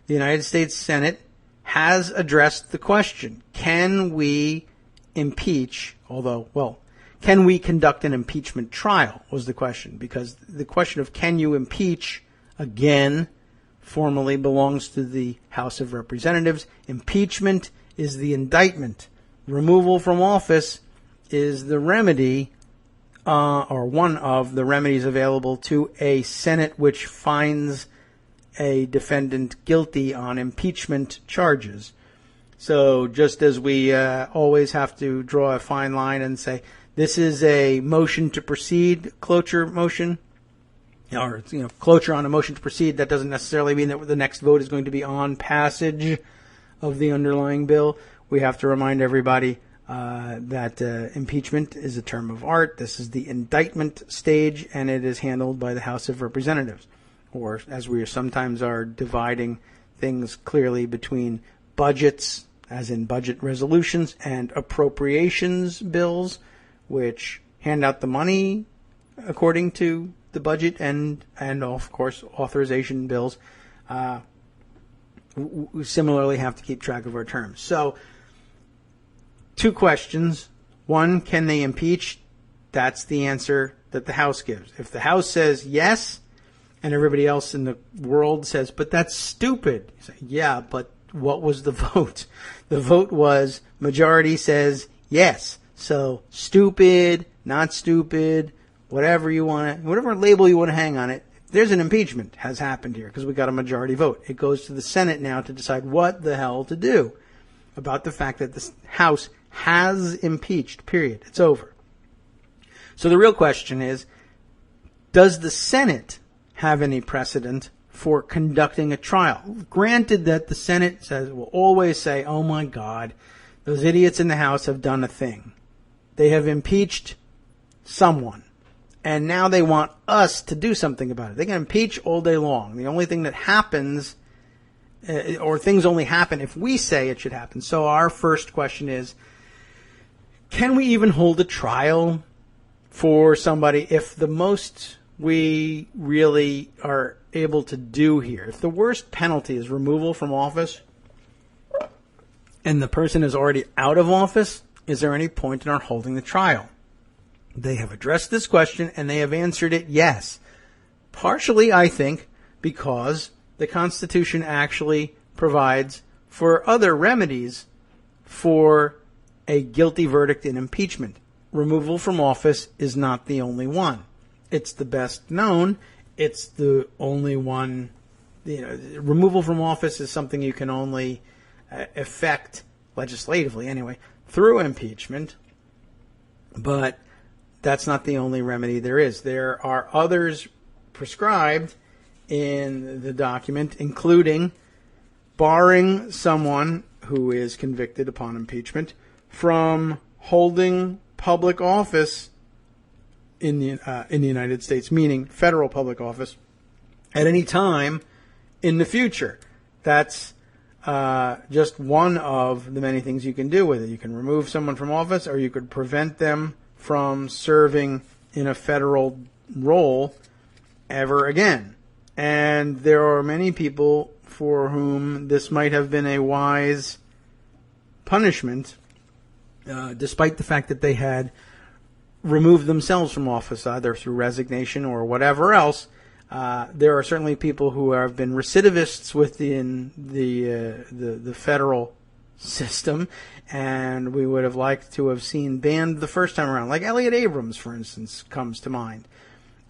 the United States Senate has addressed the question, can we impeach, can we conduct an impeachment trial was the question, because the question of can you impeach, again, formally belongs to the House of Representatives. Impeachment is the indictment. Removal from office is the remedy, or one of the remedies available to a Senate which finds a defendant guilty on impeachment charges. So just as we always have to draw a fine line and say, this is a motion to proceed, cloture motion, or cloture on a motion to proceed, that doesn't necessarily mean that the next vote is going to be on passage of the underlying bill. We have to remind everybody that impeachment is a term of art. This is the indictment stage, and it is handled by the House of Representatives. Or, as we sometimes are dividing things clearly between budgets, as in budget resolutions, and appropriations bills, which hand out the money according to the budget, and of course authorization bills. we similarly have to keep track of our terms. So, two questions. One, can they impeach? That's the answer that the House gives. If the House says yes, and everybody else in the world says, but that's stupid. You say, yeah, but what was the vote? The vote was majority says yes. So stupid, not stupid, whatever label you want to hang on it. There's an impeachment has happened here because we got a majority vote. It goes to the Senate now to decide what the hell to do about the fact that the House has impeached, period. It's over. So the real question is, does the Senate have any precedent for conducting a trial? Granted that the Senate will always say, oh my God, those idiots in the House have done a thing. They have impeached someone. And now they want us to do something about it. They can impeach all day long. The only thing that happens, or things only happen if we say it should happen. So our first question is, can we even hold a trial for somebody if the most we really are able to do here, if the worst penalty is removal from office and the person is already out of office, is there any point in our holding the trial? They have addressed this question, and they have answered it yes. Partially, I think, because the Constitution actually provides for other remedies for a guilty verdict in impeachment. Removal from office is not the only one. It's the best known. It's the only one. Removal from office is something you can only effect legislatively, anyway, through impeachment. But that's not the only remedy there is. There are others prescribed in the document, including barring someone who is convicted upon impeachment from holding public office in the United States, meaning federal public office, at any time in the future. That's just one of the many things you can do with it. You can remove someone from office, or you could prevent them from serving in a federal role ever again. And there are many people for whom this might have been a wise punishment, despite the fact that they had removed themselves from office, either through resignation or whatever else. There are certainly people who have been recidivists within the federal system, and we would have liked to have seen banned the first time around, like Elliott Abrams, for instance, comes to mind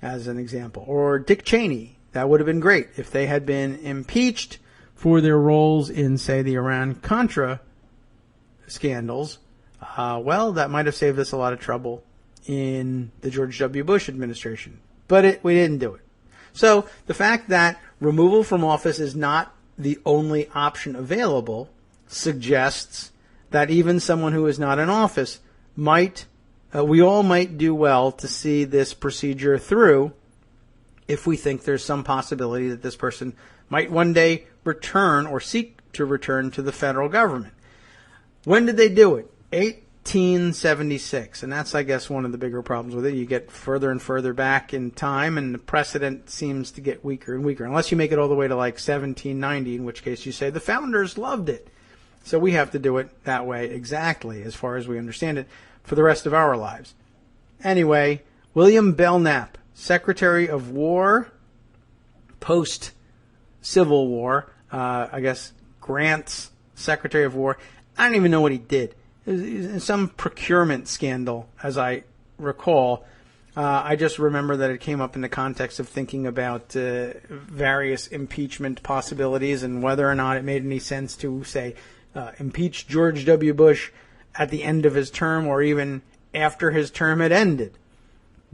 as an example, or Dick Cheney. That would have been great if they had been impeached for their roles in, say, the Iran-Contra scandals. Well, that might have saved us a lot of trouble in the George W. Bush administration, but we didn't do it. So the fact that removal from office is not the only option available suggests that even someone who is not in office we all might do well to see this procedure through if we think there's some possibility that this person might one day return or seek to return to the federal government. When did they do it? 1876. And that's, I guess, one of the bigger problems with it. You get further and further back in time, and the precedent seems to get weaker and weaker, unless you make it all the way to like 1790, in which case you say the founders loved it. So we have to do it that way exactly, as far as we understand it, for the rest of our lives. Anyway, William Belknap, Secretary of War, post-Civil War, I guess Grant's Secretary of War. I don't even know what he did. It was some procurement scandal, as I recall. I just remember that it came up in the context of thinking about various impeachment possibilities and whether or not it made any sense to, say, impeach George W. Bush at the end of his term or even after his term had ended.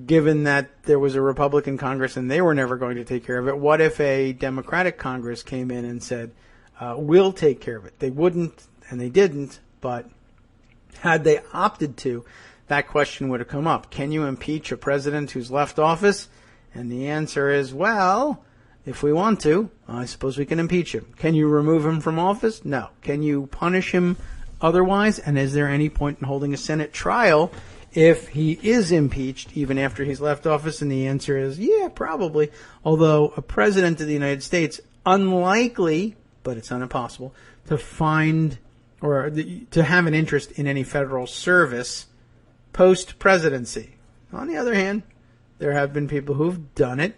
Given that there was a Republican Congress and they were never going to take care of it, what if a Democratic Congress came in and said, we'll take care of it? They wouldn't, and they didn't, but had they opted to, that question would have come up. Can you impeach a president who's left office? And the answer is, well, if we want to, I suppose we can impeach him. Can you remove him from office? No. Can you punish him otherwise? And is there any point in holding a Senate trial if he is impeached even after he's left office? And the answer is, yeah, probably. Although a president of the United States, unlikely but it's not impossible, to find or to have an interest in any federal service post-presidency. On the other hand, there have been people who've done it,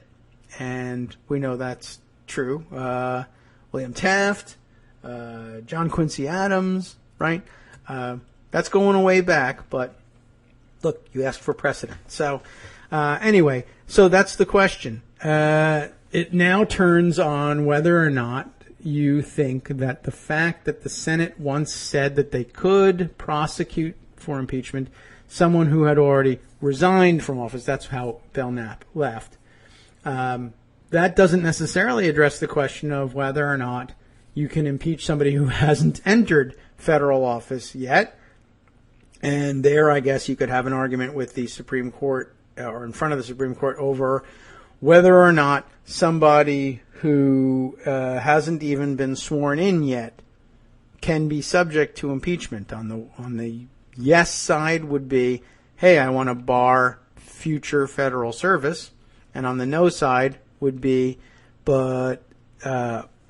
and we know that's true. William Taft, John Quincy Adams, right? That's going a way back, but look, you asked for precedent. So anyway, so that's the question. It now turns on whether or not you think that the fact that the Senate once said that they could prosecute for impeachment someone who had already resigned from office, that's how Belknap left, that doesn't necessarily address the question of whether or not you can impeach somebody who hasn't entered federal office yet. And there, I guess, you could have an argument with the Supreme Court or in front of the Supreme Court over whether or not somebody who hasn't even been sworn in yet can be subject to impeachment. On the yes side would be, hey, I want to bar future federal service. And on the no side would be, but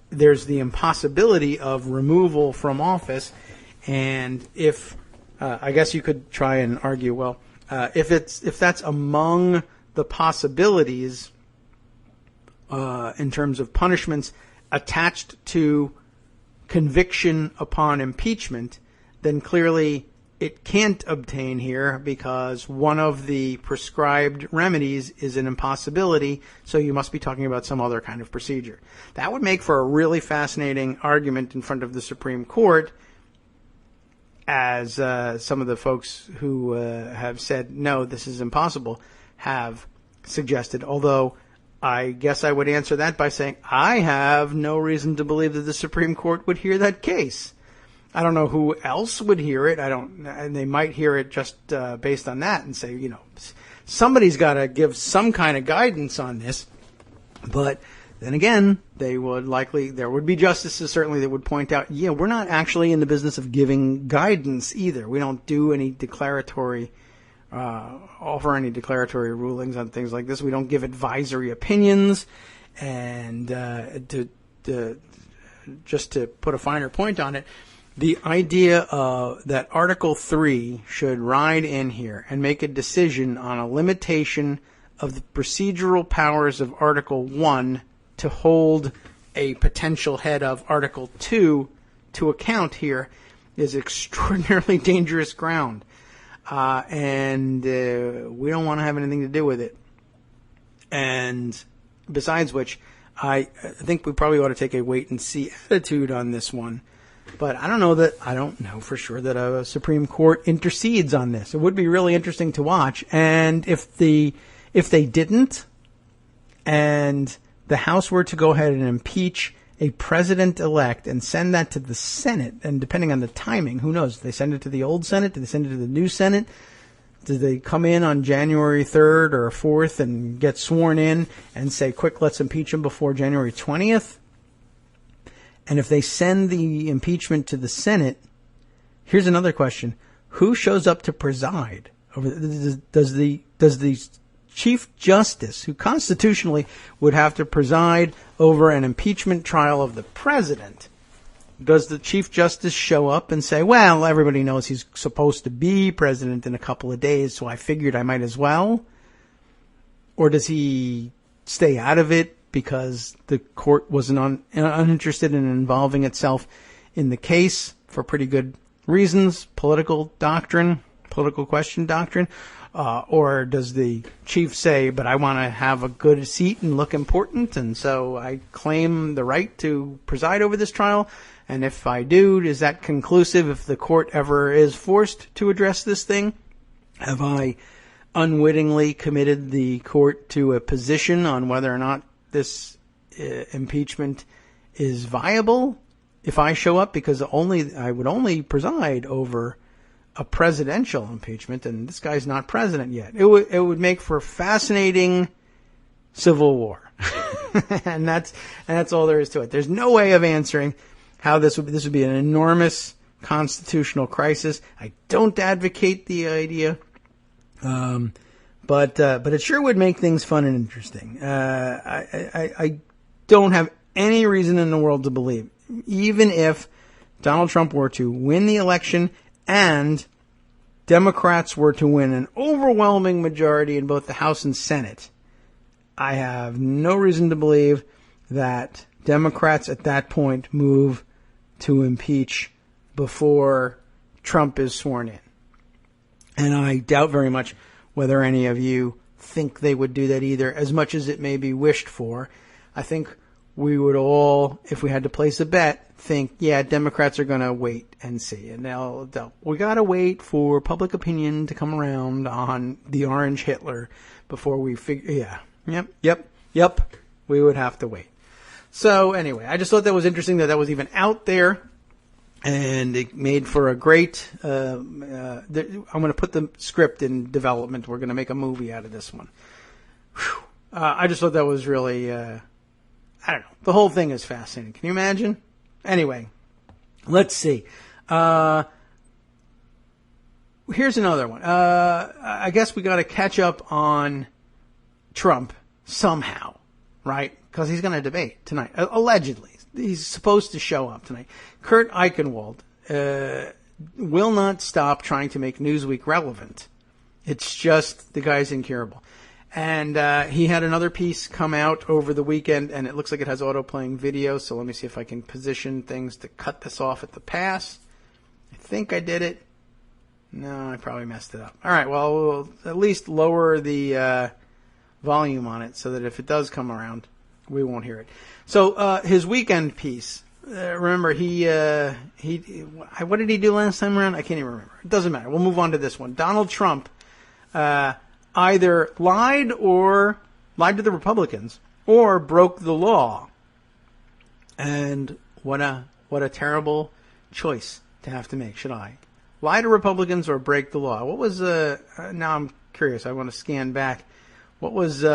there's the impossibility of removal from office. And if, I guess you could try and argue, well, if that's among the possibilities in terms of punishments attached to conviction upon impeachment, then clearly it can't obtain here because one of the prescribed remedies is an impossibility, so you must be talking about some other kind of procedure. That would make for a really fascinating argument in front of the Supreme Court, as some of the folks who have said, no, this is impossible, have suggested. Although I guess I would answer that by saying I have no reason to believe that the Supreme Court would hear that case. I don't know who else would hear it. And they might hear it just based on that and say, somebody's got to give some kind of guidance on this. But then again, there would be justices certainly that would point out, we're not actually in the business of giving guidance either. We don't do any offer any declaratory rulings on things like this. We don't give advisory opinions. And just to put a finer point on it, the idea that Article 3 should ride in here and make a decision on a limitation of the procedural powers of Article 1 to hold a potential head of Article 2 to account here is extraordinarily dangerous ground. And we don't want to have anything to do with it. And besides which, I think we probably ought to take a wait-and-see attitude on this one. But I don't know for sure that a Supreme Court intercedes on this. It would be really interesting to watch. And if they didn't, and the House were to go ahead and impeach a president-elect and send that to the Senate, and depending on the timing, who knows? Do they send it to the old Senate? Do they send it to the new Senate? Do they come in on January 3rd or 4th and get sworn in and say, quick, let's impeach him before January 20th? And if they send the impeachment to the Senate, here's another question. Who shows up to preside over? Does the Chief Justice, who constitutionally would have to preside over an impeachment trial of the president, does the Chief Justice show up and say, well, everybody knows he's supposed to be president in a couple of days, so I figured I might as well? Or does he stay out of it because the court wasn't uninterested in involving itself in the case for pretty good reasons, political question doctrine? Or does the chief say, but I want to have a good seat and look important, and so I claim the right to preside over this trial? And if I do, is that conclusive if the court ever is forced to address this thing? Have I unwittingly committed the court to a position on whether or not this impeachment is viable if I show up? Because I would only preside over a presidential impeachment, and this guy's not president yet. It would make for a fascinating civil war. and that's all there is to it. There's no way of answering how this would be an enormous constitutional crisis. I don't advocate the idea, but it sure would make things fun and interesting. I don't have any reason in the world to believe even if Donald Trump were to win the election and Democrats were to win an overwhelming majority in both the House and Senate, I have no reason to believe that Democrats at that point move to impeach before Trump is sworn in. And I doubt very much whether any of you think they would do that either, as much as it may be wished for. I think we would all, if we had to place a bet, think, yeah, Democrats are going to wait and see. And we got to wait for public opinion to come around on the orange Hitler before we figure, yep, we would have to wait. So anyway, I just thought that was interesting that was even out there. And it made for a great, I'm going to put the script in development. We're going to make a movie out of this one. I just thought that was really, I don't know. The whole thing is fascinating. Can you imagine? Anyway, let's see. Here's another one. I guess we got to catch up on Trump somehow, right? Because he's going to debate tonight, allegedly. He's supposed to show up tonight. Kurt Eichenwald will not stop trying to make Newsweek relevant. It's just the guy's incurable. And he had another piece come out over the weekend, and it looks like it has auto-playing video, so let me see if I can position things to cut this off at the pass. I think I did it. No, I probably messed it up. All right, well, we'll at least lower the volume on it so that if it does come around, we won't hear it. So his weekend piece, remember, what did he do last time around? I can't even remember. It doesn't matter. We'll move on to this one. Donald Trump either lied to the Republicans or broke the law. And what a terrible choice to have to make. Should I lie to Republicans or break the law? What was now I'm curious. I want to scan back. What was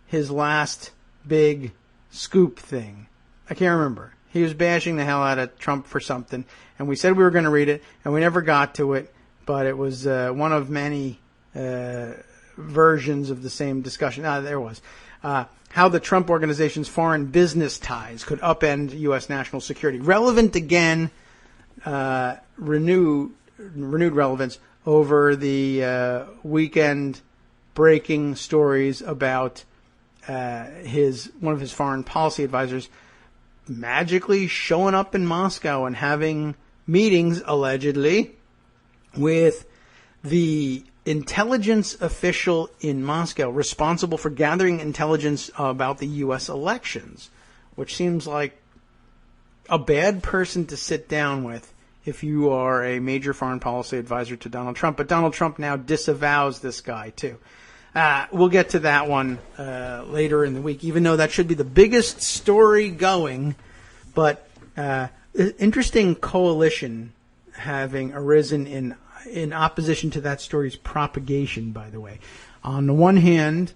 his last big scoop thing? I can't remember. He was bashing the hell out of Trump for something, and we said we were going to read it, and we never got to it, but it was one of many versions of the same discussion. There it was. How the Trump organization's foreign business ties could upend U.S. national security. Relevant again, renewed relevance over the weekend breaking stories about one of his foreign policy advisors magically showing up in Moscow and having meetings, allegedly, with the intelligence official in Moscow responsible for gathering intelligence about the U.S. elections, which seems like a bad person to sit down with if you are a major foreign policy advisor to Donald Trump. But Donald Trump now disavows this guy, too. We'll get to that one later in the week, even though that should be the biggest story going. But interesting coalition having arisen in opposition to that story's propagation, by the way. On the one hand,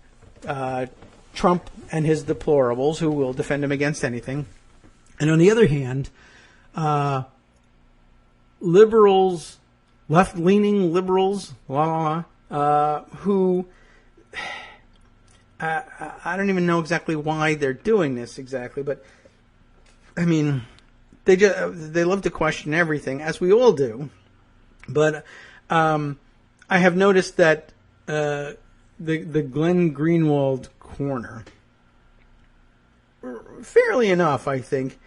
Trump and his deplorables, who will defend him against anything. And on the other hand, liberals, left-leaning liberals, who... I don't even know exactly why they're doing this exactly, but I mean, they love to question everything, as we all do. But I have noticed that the Glenn Greenwald corner, fairly enough, I think,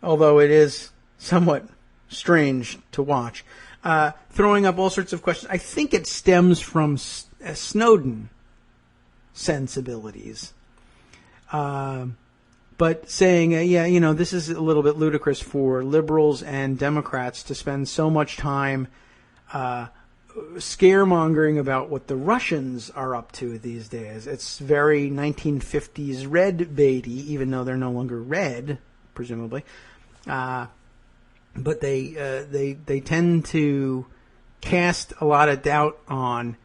although it is somewhat strange to watch, throwing up all sorts of questions. I think it stems from Snowden sensibilities. But saying, this is a little bit ludicrous for liberals and Democrats to spend so much time scaremongering about what the Russians are up to these days. It's very 1950s red baity, even though they're no longer red, presumably. But they tend to cast a lot of doubt on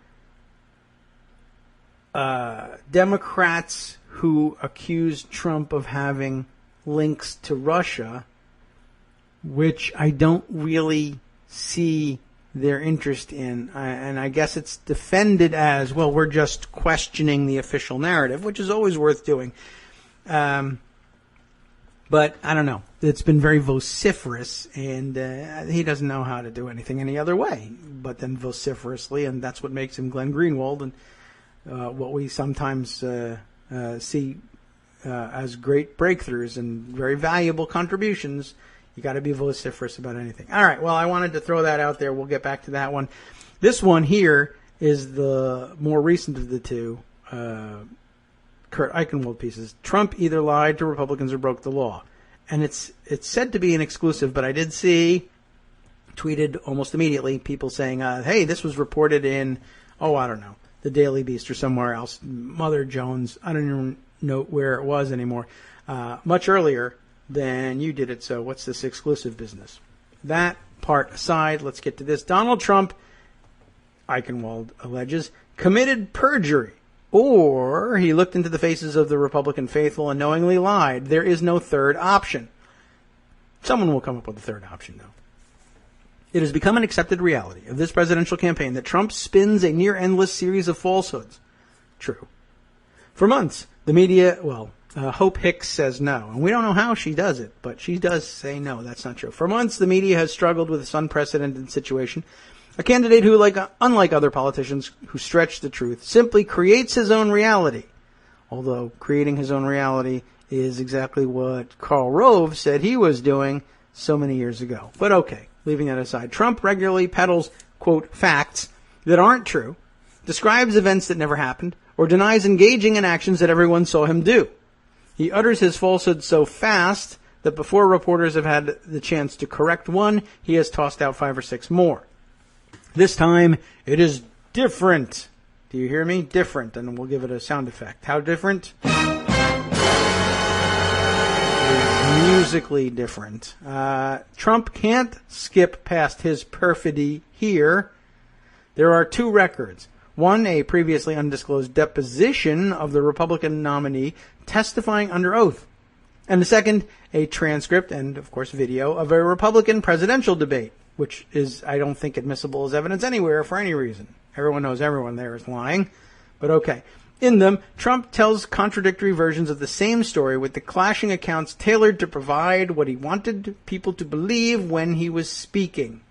Democrats who accused Trump of having links to Russia, which I don't really see their interest in. And I guess it's defended as, well, we're just questioning the official narrative, which is always worth doing. But I don't know. It's been very vociferous, and he doesn't know how to do anything any other way but then vociferously, and that's what makes him Glenn Greenwald, and what we sometimes see as great breakthroughs and very valuable contributions. You got to be vociferous about anything. All right, well, I wanted to throw that out there. We'll get back to that one. This one here is the more recent of the two Kurt Eichenwald pieces. Trump either lied to Republicans or broke the law. And it's said to be an exclusive, but I did see, tweeted almost immediately, people saying, hey, this was reported in, I don't know, the Daily Beast or somewhere else, Mother Jones, I don't even know where it was anymore, much earlier than you did it, so what's this exclusive business? That part aside, let's get to this. Donald Trump, Eichenwald alleges, committed perjury, or he looked into the faces of the Republican faithful and knowingly lied. There is no third option. Someone will come up with a third option, though. It has become an accepted reality of this presidential campaign that Trump spins a near-endless series of falsehoods. True. For months, the media, Hope Hicks says no, and we don't know how she does it, but she does say no, that's not true. For months, the media has struggled with this unprecedented situation. A candidate who, unlike other politicians who stretch the truth, simply creates his own reality. Although creating his own reality is exactly what Karl Rove said he was doing so many years ago. But okay, leaving that aside, Trump regularly peddles, quote, facts that aren't true, describes events that never happened, or denies engaging in actions that everyone saw him do. He utters his falsehoods so fast that before reporters have had the chance to correct one, he has tossed out 5 or 6 more. This time, it is different. Do you hear me? Different. And we'll give it a sound effect. How different? It is musically different. Trump can't skip past his perfidy here. There are 2 records. One, a previously undisclosed deposition of the Republican nominee testifying under oath. And the second, a transcript and, of course, video of a Republican presidential debate, which is, I don't think, admissible as evidence anywhere for any reason. Everyone knows everyone there is lying. But okay. In them, Trump tells contradictory versions of the same story with the clashing accounts tailored to provide what he wanted people to believe when he was speaking.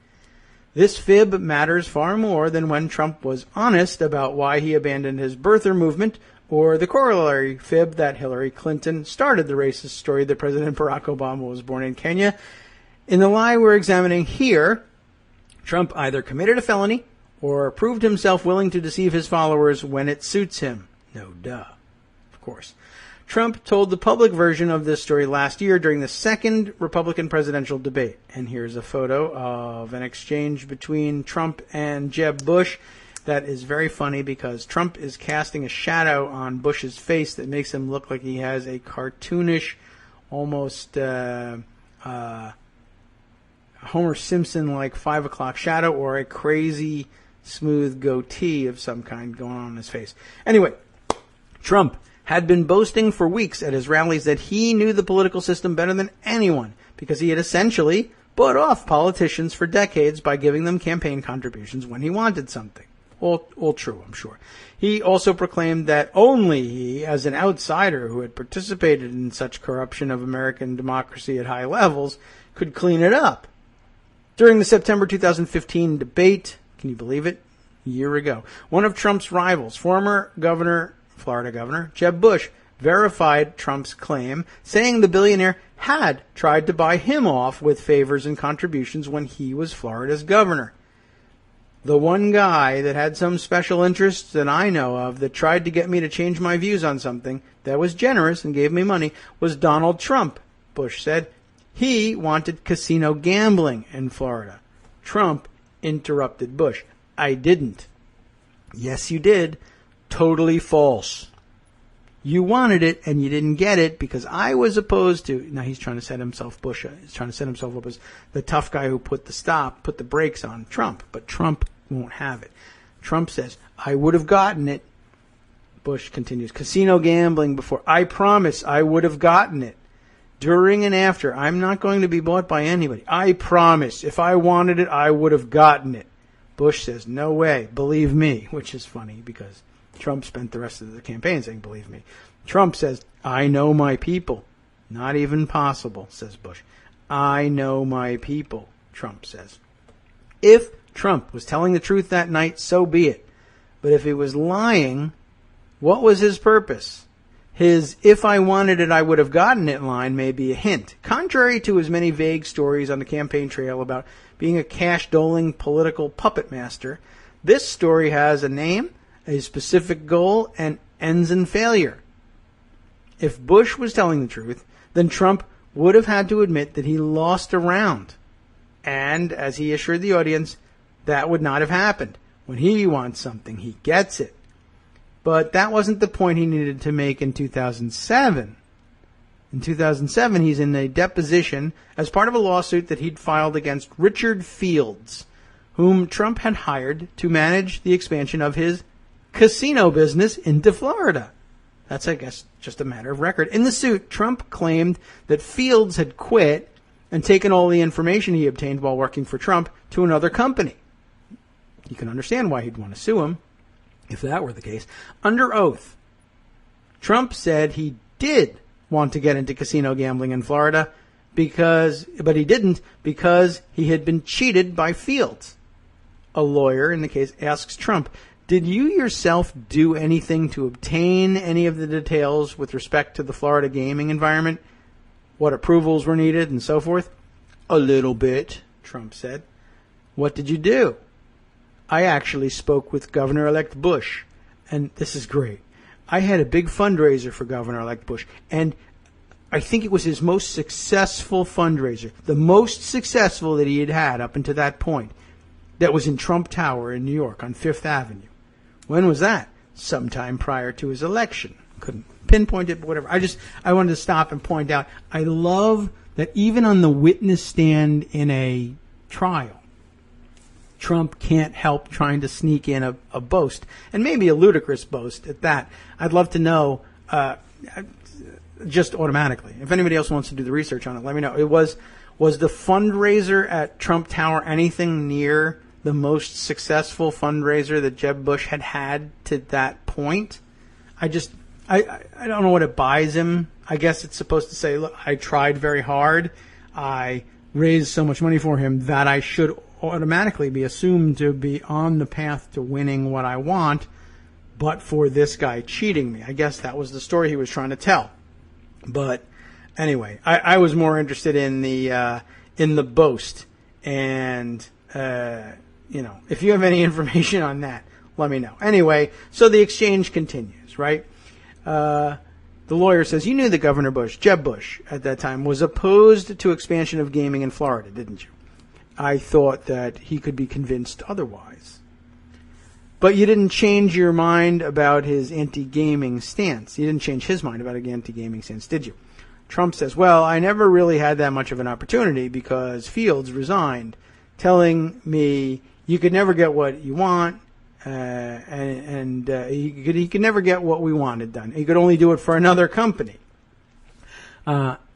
This fib matters far more than when Trump was honest about why he abandoned his birther movement, or the corollary fib that Hillary Clinton started the racist story that President Barack Obama was born in Kenya. In the lie we're examining here, Trump either committed a felony or proved himself willing to deceive his followers when it suits him. No duh. Of course. Trump told the public version of this story last year during the second Republican presidential debate. And here's a photo of an exchange between Trump and Jeb Bush that is very funny because Trump is casting a shadow on Bush's face that makes him look like he has a cartoonish, almost Homer Simpson-like 5 o'clock shadow or a crazy smooth goatee of some kind going on his face. Anyway, Trump had been boasting for weeks at his rallies that he knew the political system better than anyone because he had essentially bought off politicians for decades by giving them campaign contributions when he wanted something. All true, I'm sure. He also proclaimed that only he, as an outsider who had participated in such corruption of American democracy at high levels, could clean it up. During the September 2015 debate, can you believe it? A year ago, one of Trump's rivals, former Florida Governor Jeb Bush, verified Trump's claim, saying the billionaire had tried to buy him off with favors and contributions when he was Florida's governor. The one guy that had some special interests that I know of that tried to get me to change my views on something that was generous and gave me money was Donald Trump, Bush said. He wanted casino gambling in Florida. Trump interrupted Bush. I didn't. Yes, you did. Totally false. You wanted it and you didn't get it because I was opposed to. Now he's trying to set himself He's trying to set himself up as the tough guy who put the brakes on Trump, but Trump won't have it. Trump says, I would have gotten it. Bush continues, casino gambling before. I promise I would have gotten it. During and after, I'm not going to be bought by anybody. I promise. If I wanted it, I would have gotten it. Bush says, no way. Believe me, which is funny because Trump spent the rest of the campaign saying, believe me. Trump says, I know my people. Not even possible, says Bush. I know my people, Trump says. If Trump was telling the truth that night, so be it. But if he was lying, what was his purpose? His "if I wanted it, I would have gotten it" line may be a hint. Contrary to his many vague stories on the campaign trail about being a cash-doling political puppet master, this story has a name, a specific goal, and ends in failure. If Bush was telling the truth, then Trump would have had to admit that he lost a round. And, as he assured the audience, that would not have happened. When he wants something, he gets it. But that wasn't the point he needed to make in 2007. In 2007, he's in a deposition as part of a lawsuit that he'd filed against Richard Fields, whom Trump had hired to manage the expansion of his casino business into Florida. That's, I guess, just a matter of record. In the suit, Trump claimed that Fields had quit and taken all the information he obtained while working for Trump to another company. You can understand why he'd want to sue him, if that were the case. Under oath, Trump said he did want to get into casino gambling in Florida, but he didn't because he had been cheated by Fields. A lawyer in the case asks Trump, did you yourself do anything to obtain any of the details with respect to the Florida gaming environment? What approvals were needed and so forth? A little bit, Trump said. What did you do? I actually spoke with Governor-elect Bush, and this is great. I had a big fundraiser for Governor-elect Bush, and I think it was his most successful fundraiser, the most successful that he had had up until that point. That was in Trump Tower in New York on Fifth Avenue. When was that? Sometime prior to his election. Couldn't pinpoint it, but whatever. I wanted to stop and point out, I love that even on the witness stand in a trial, Trump can't help trying to sneak in a boast, and maybe a ludicrous boast at that. I'd love to know, just automatically. If anybody else wants to do the research on it, let me know. Was the fundraiser at Trump Tower anything near the most successful fundraiser that Jeb Bush had to that point? I don't know what it buys him. I guess it's supposed to say, look, I tried very hard. I raised so much money for him that I should automatically be assumed to be on the path to winning what I want, but for this guy cheating me. I guess that was the story he was trying to tell. But anyway, I was more interested in the boast, and if you have any information on that, let me know. Anyway, so the exchange continues, right? The lawyer says, you knew that Governor Bush, Jeb Bush, at that time, was opposed to expansion of gaming in Florida, didn't you? I thought that he could be convinced otherwise. But you didn't change your mind about his anti-gaming stance. You didn't change his mind about an anti-gaming stance, did you? Trump says, well, I never really had that much of an opportunity because Fields resigned, telling me you could never get what you want, and he could never get what we wanted done. He could only do it for another company.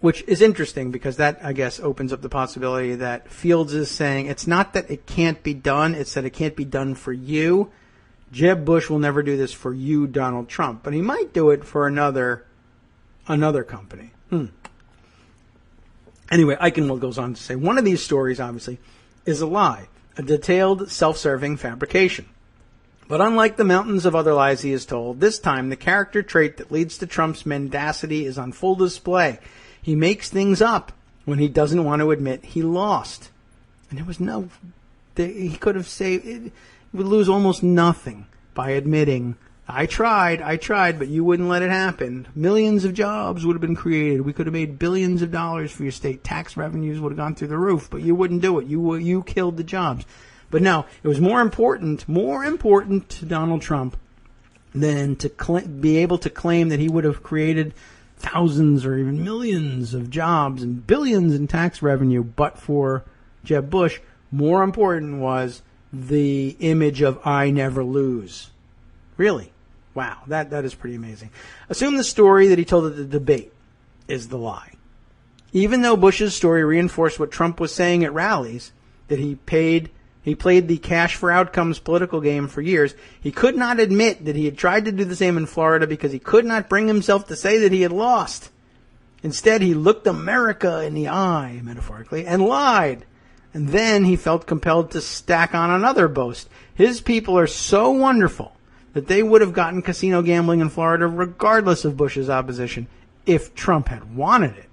Which is interesting because that, I guess, opens up the possibility that Fields is saying it's not that it can't be done, it's that it can't be done for you. Jeb Bush will never do this for you, Donald Trump, but he might do it for another company. Anyway, Eichenwald goes on to say, one of these stories, obviously, is a lie, a detailed, self-serving fabrication. But unlike the mountains of other lies he has told, this time the character trait that leads to Trump's mendacity is on full display. He makes things up when he doesn't want to admit he lost. And there was he could have saved, he would lose almost nothing by admitting, I tried, but you wouldn't let it happen. Millions of jobs would have been created. We could have made billions of dollars for your state. Tax revenues would have gone through the roof, but you wouldn't do it. You killed the jobs. But no, it was more important to Donald Trump than to be able to claim that he would have created thousands or even millions of jobs and billions in tax revenue, but for Jeb Bush, more important was the image of I never lose. Really? Wow, that is pretty amazing. Assume the story that he told at the debate is the lie. Even though Bush's story reinforced what Trump was saying at rallies, that he played the cash for outcomes political game for years, he could not admit that he had tried to do the same in Florida because he could not bring himself to say that he had lost. Instead, he looked America in the eye, metaphorically, and lied. And then he felt compelled to stack on another boast. His people are so wonderful that they would have gotten casino gambling in Florida regardless of Bush's opposition if Trump had wanted it.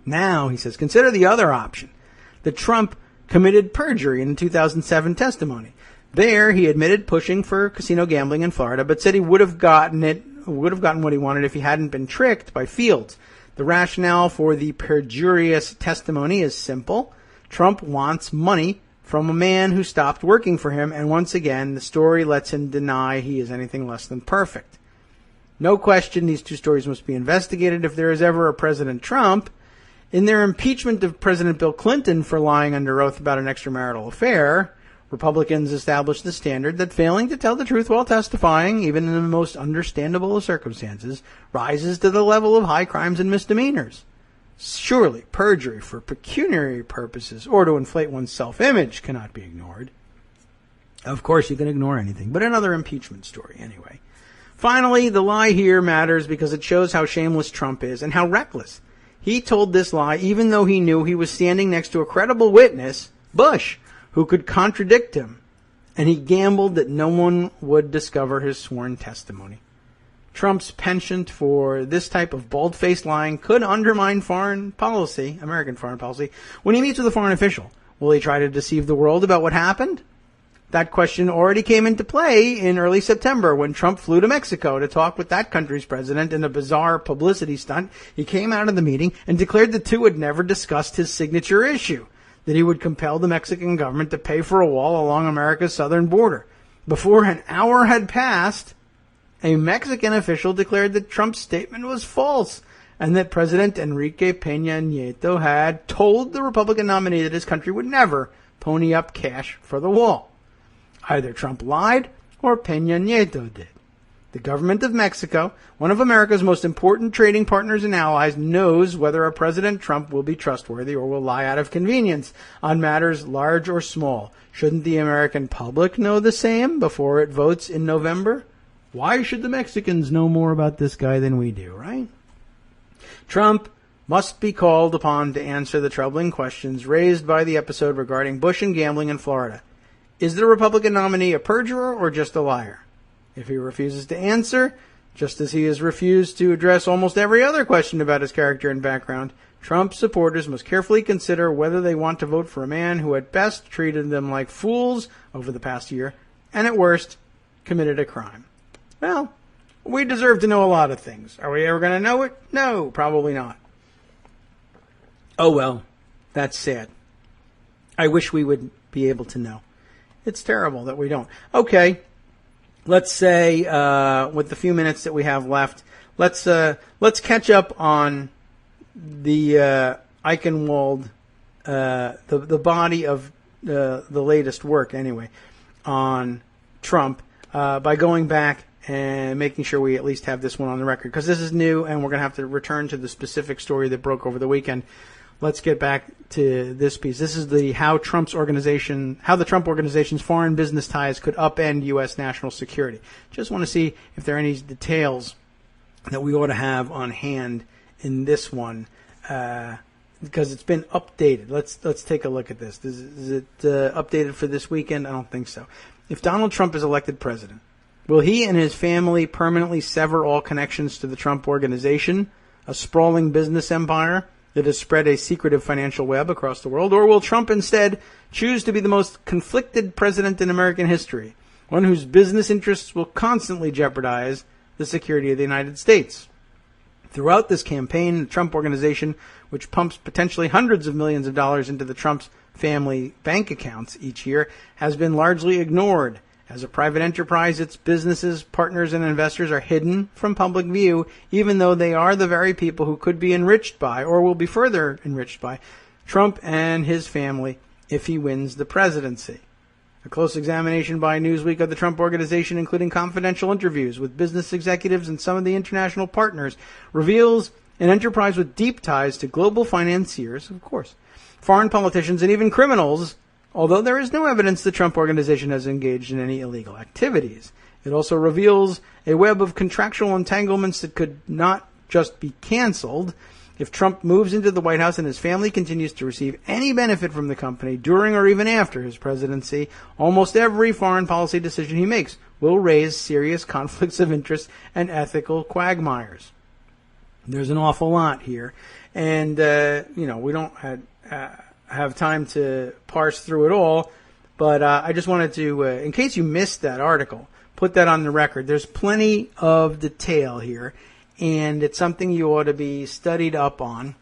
Now, he says, consider the other option, that Trump committed perjury in the 2007 testimony. There, he admitted pushing for casino gambling in Florida, but said he would have gotten what he wanted if he hadn't been tricked by Fields. The rationale for the perjurious testimony is simple. Trump wants money from a man who stopped working for him, and once again, the story lets him deny he is anything less than perfect. No question these two stories must be investigated if there is ever a President Trump. In their impeachment of President Bill Clinton for lying under oath about an extramarital affair, Republicans established the standard that failing to tell the truth while testifying, even in the most understandable of circumstances, rises to the level of high crimes and misdemeanors. Surely, perjury for pecuniary purposes or to inflate one's self-image cannot be ignored. Of course, you can ignore anything, but another impeachment story anyway. Finally, the lie here matters because it shows how shameless Trump is and how reckless. He told this lie even though he knew he was standing next to a credible witness, Bush, who could contradict him, and he gambled that no one would discover his sworn testimony. Trump's penchant for this type of bold-faced lying could undermine foreign policy, American foreign policy, when he meets with a foreign official. Will he try to deceive the world about what happened? That question already came into play in early September when Trump flew to Mexico to talk with that country's president in a bizarre publicity stunt. He came out of the meeting and declared the two had never discussed his signature issue, that he would compel the Mexican government to pay for a wall along America's southern border. Before an hour had passed, a Mexican official declared that Trump's statement was false and that President Enrique Peña Nieto had told the Republican nominee that his country would never pony up cash for the wall. Either Trump lied or Peña Nieto did. The government of Mexico, one of America's most important trading partners and allies, knows whether a President Trump will be trustworthy or will lie out of convenience on matters large or small. Shouldn't the American public know the same before it votes in November? Why should the Mexicans know more about this guy than we do, right? Trump must be called upon to answer the troubling questions raised by the episode regarding Bush and gambling in Florida. Is the Republican nominee a perjurer or just a liar? If he refuses to answer, just as he has refused to address almost every other question about his character and background, Trump supporters must carefully consider whether they want to vote for a man who at best treated them like fools over the past year, and at worst, committed a crime. Well, we deserve to know a lot of things. Are we ever going to know it? No, probably not. Oh well, that's sad. I wish we would be able to know. It's terrible that we don't. Okay, let's say with the few minutes that we have left, let's catch up on the Eichenwald, the body of the latest work anyway on Trump by going back and making sure we at least have this one on the record because this is new and we're going to have to return to the specific story that broke over the weekend. Let's get back to this piece. This is how the Trump organization's foreign business ties could upend U.S. national security. Just want to see if there are any details that we ought to have on hand in this one, because it's been updated. Let's take a look at this. Is it updated for this weekend? I don't think so. If Donald Trump is elected president, will he and his family permanently sever all connections to the Trump organization, a sprawling business empire that has spread a secretive financial web across the world, or will Trump instead choose to be the most conflicted president in American history, one whose business interests will constantly jeopardize the security of the United States? Throughout this campaign, the Trump organization, which pumps potentially hundreds of millions of dollars into the Trump's family bank accounts each year, has been largely ignored. As a private enterprise, its businesses, partners, and investors are hidden from public view, even though they are the very people who could be enriched by, or will be further enriched by, Trump and his family if he wins the presidency. A close examination by Newsweek of the Trump Organization, including confidential interviews with business executives and some of the international partners, reveals an enterprise with deep ties to global financiers, of course, foreign politicians, and even criminals, although there is no evidence the Trump Organization has engaged in any illegal activities. It also reveals a web of contractual entanglements that could not just be canceled. If Trump moves into the White House and his family continues to receive any benefit from the company during or even after his presidency, almost every foreign policy decision he makes will raise serious conflicts of interest and ethical quagmires. There's an awful lot here. And, we don't have time to parse through it all. But I just wanted to, in case you missed that article, put that on the record. There's plenty of detail here. And it's something you ought to be studied up on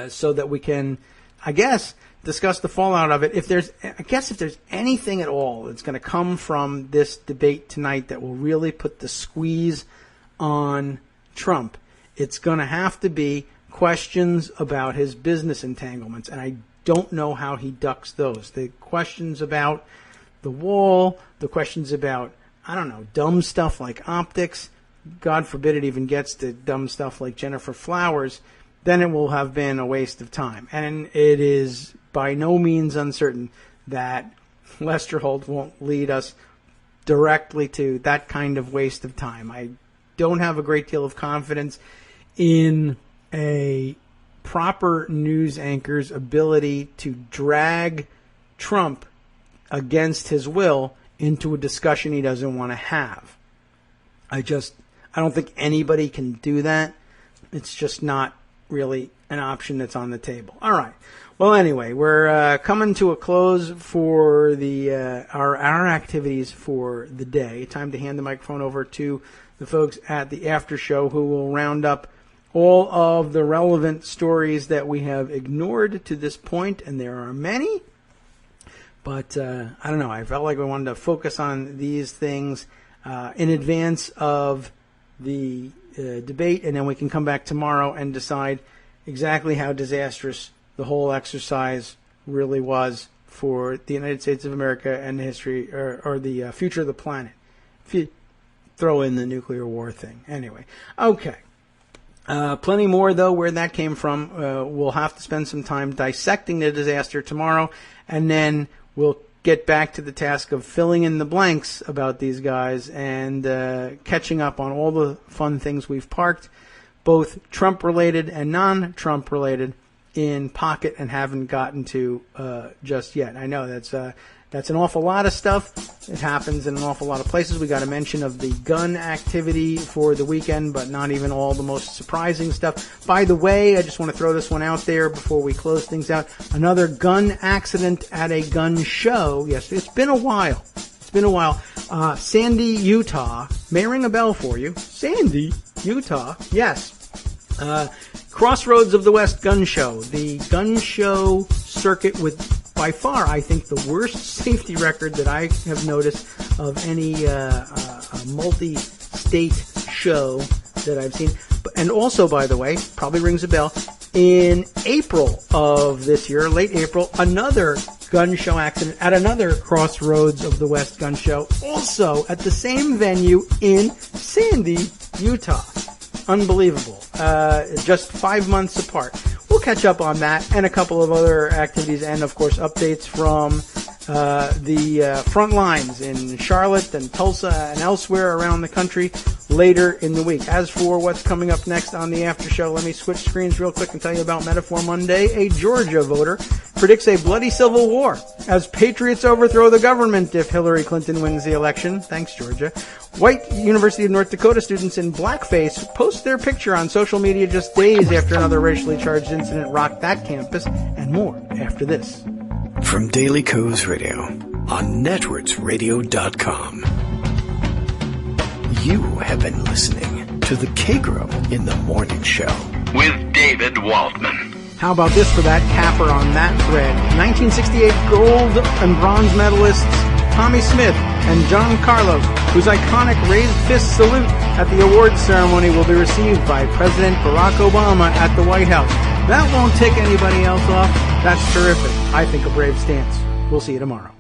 so that we can, I guess, discuss the fallout of it. If there's anything at all that's going to come from this debate tonight that will really put the squeeze on Trump, it's going to have to be questions about his business entanglements. And I don't know how he ducks those. The questions about the wall, the questions about, dumb stuff like optics, God forbid it even gets to dumb stuff like Jennifer Flowers, then it will have been a waste of time. And it is by no means uncertain that Lester Holt won't lead us directly to that kind of waste of time. I don't have a great deal of confidence in a proper news anchor's ability to drag Trump against his will into a discussion he doesn't want to have. I don't think anybody can do that. It's just not really an option that's on the table. All right. Well, anyway, we're coming to a close for our activities for the day. Time to hand the microphone over to the folks at the after show who will round up all of the relevant stories that we have ignored to this point, and there are many. But I don't know. I felt like we wanted to focus on these things in advance of the debate, and then we can come back tomorrow and decide exactly how disastrous the whole exercise really was for the United States of America and the history or the future of the planet. If you throw in the nuclear war thing. Anyway, okay. Plenty more, though, where that came from. We'll have to spend some time dissecting the disaster tomorrow, and then we'll get back to the task of filling in the blanks about these guys and catching up on all the fun things we've parked, both Trump-related and non-Trump-related, in pocket and haven't gotten to just yet. I know that's an awful lot of stuff. It happens in an awful lot of places. We got a mention of the gun activity for the weekend, but not even all the most surprising stuff. By the way, I just want to throw this one out there before we close things out. Another gun accident at a gun show. Yes, it's been a while. Sandy, Utah. May ring a bell for you. Sandy, Utah. Yes. Crossroads of the West Gun Show. The gun show circuit with, by far, I think, the worst safety record that I have noticed of any multi-state show that I've seen. And also, by the way, probably rings a bell, in April of this year, late April, another gun show accident at another Crossroads of the West Gun Show, also at the same venue in Sandy, Utah. Unbelievable. Just 5 months apart. We'll catch up on that and a couple of other activities and, of course, updates from the front lines in Charlotte and Tulsa and elsewhere around the country later in the week. As for what's coming up next on the after show, let me switch screens real quick and tell you about Metaphor Monday. A Georgia voter predicts a bloody civil war as patriots overthrow the government if Hillary Clinton wins the election. Thanks, Georgia. White University of North Dakota students in blackface post their picture on social media just days after another racially charged incident rocked that campus, and more after this. From Daily Kos Radio on networksradio.com. You have been listening to the Kagro in the Morning Show with David Waldman. How about this for that capper on that thread? 1968 gold and bronze medalists Tommy Smith and John Carlos, whose iconic raised fist salute at the awards ceremony will be received by President Barack Obama at the White House. That won't tick anybody else off. That's terrific. I think a brave stance. We'll see you tomorrow.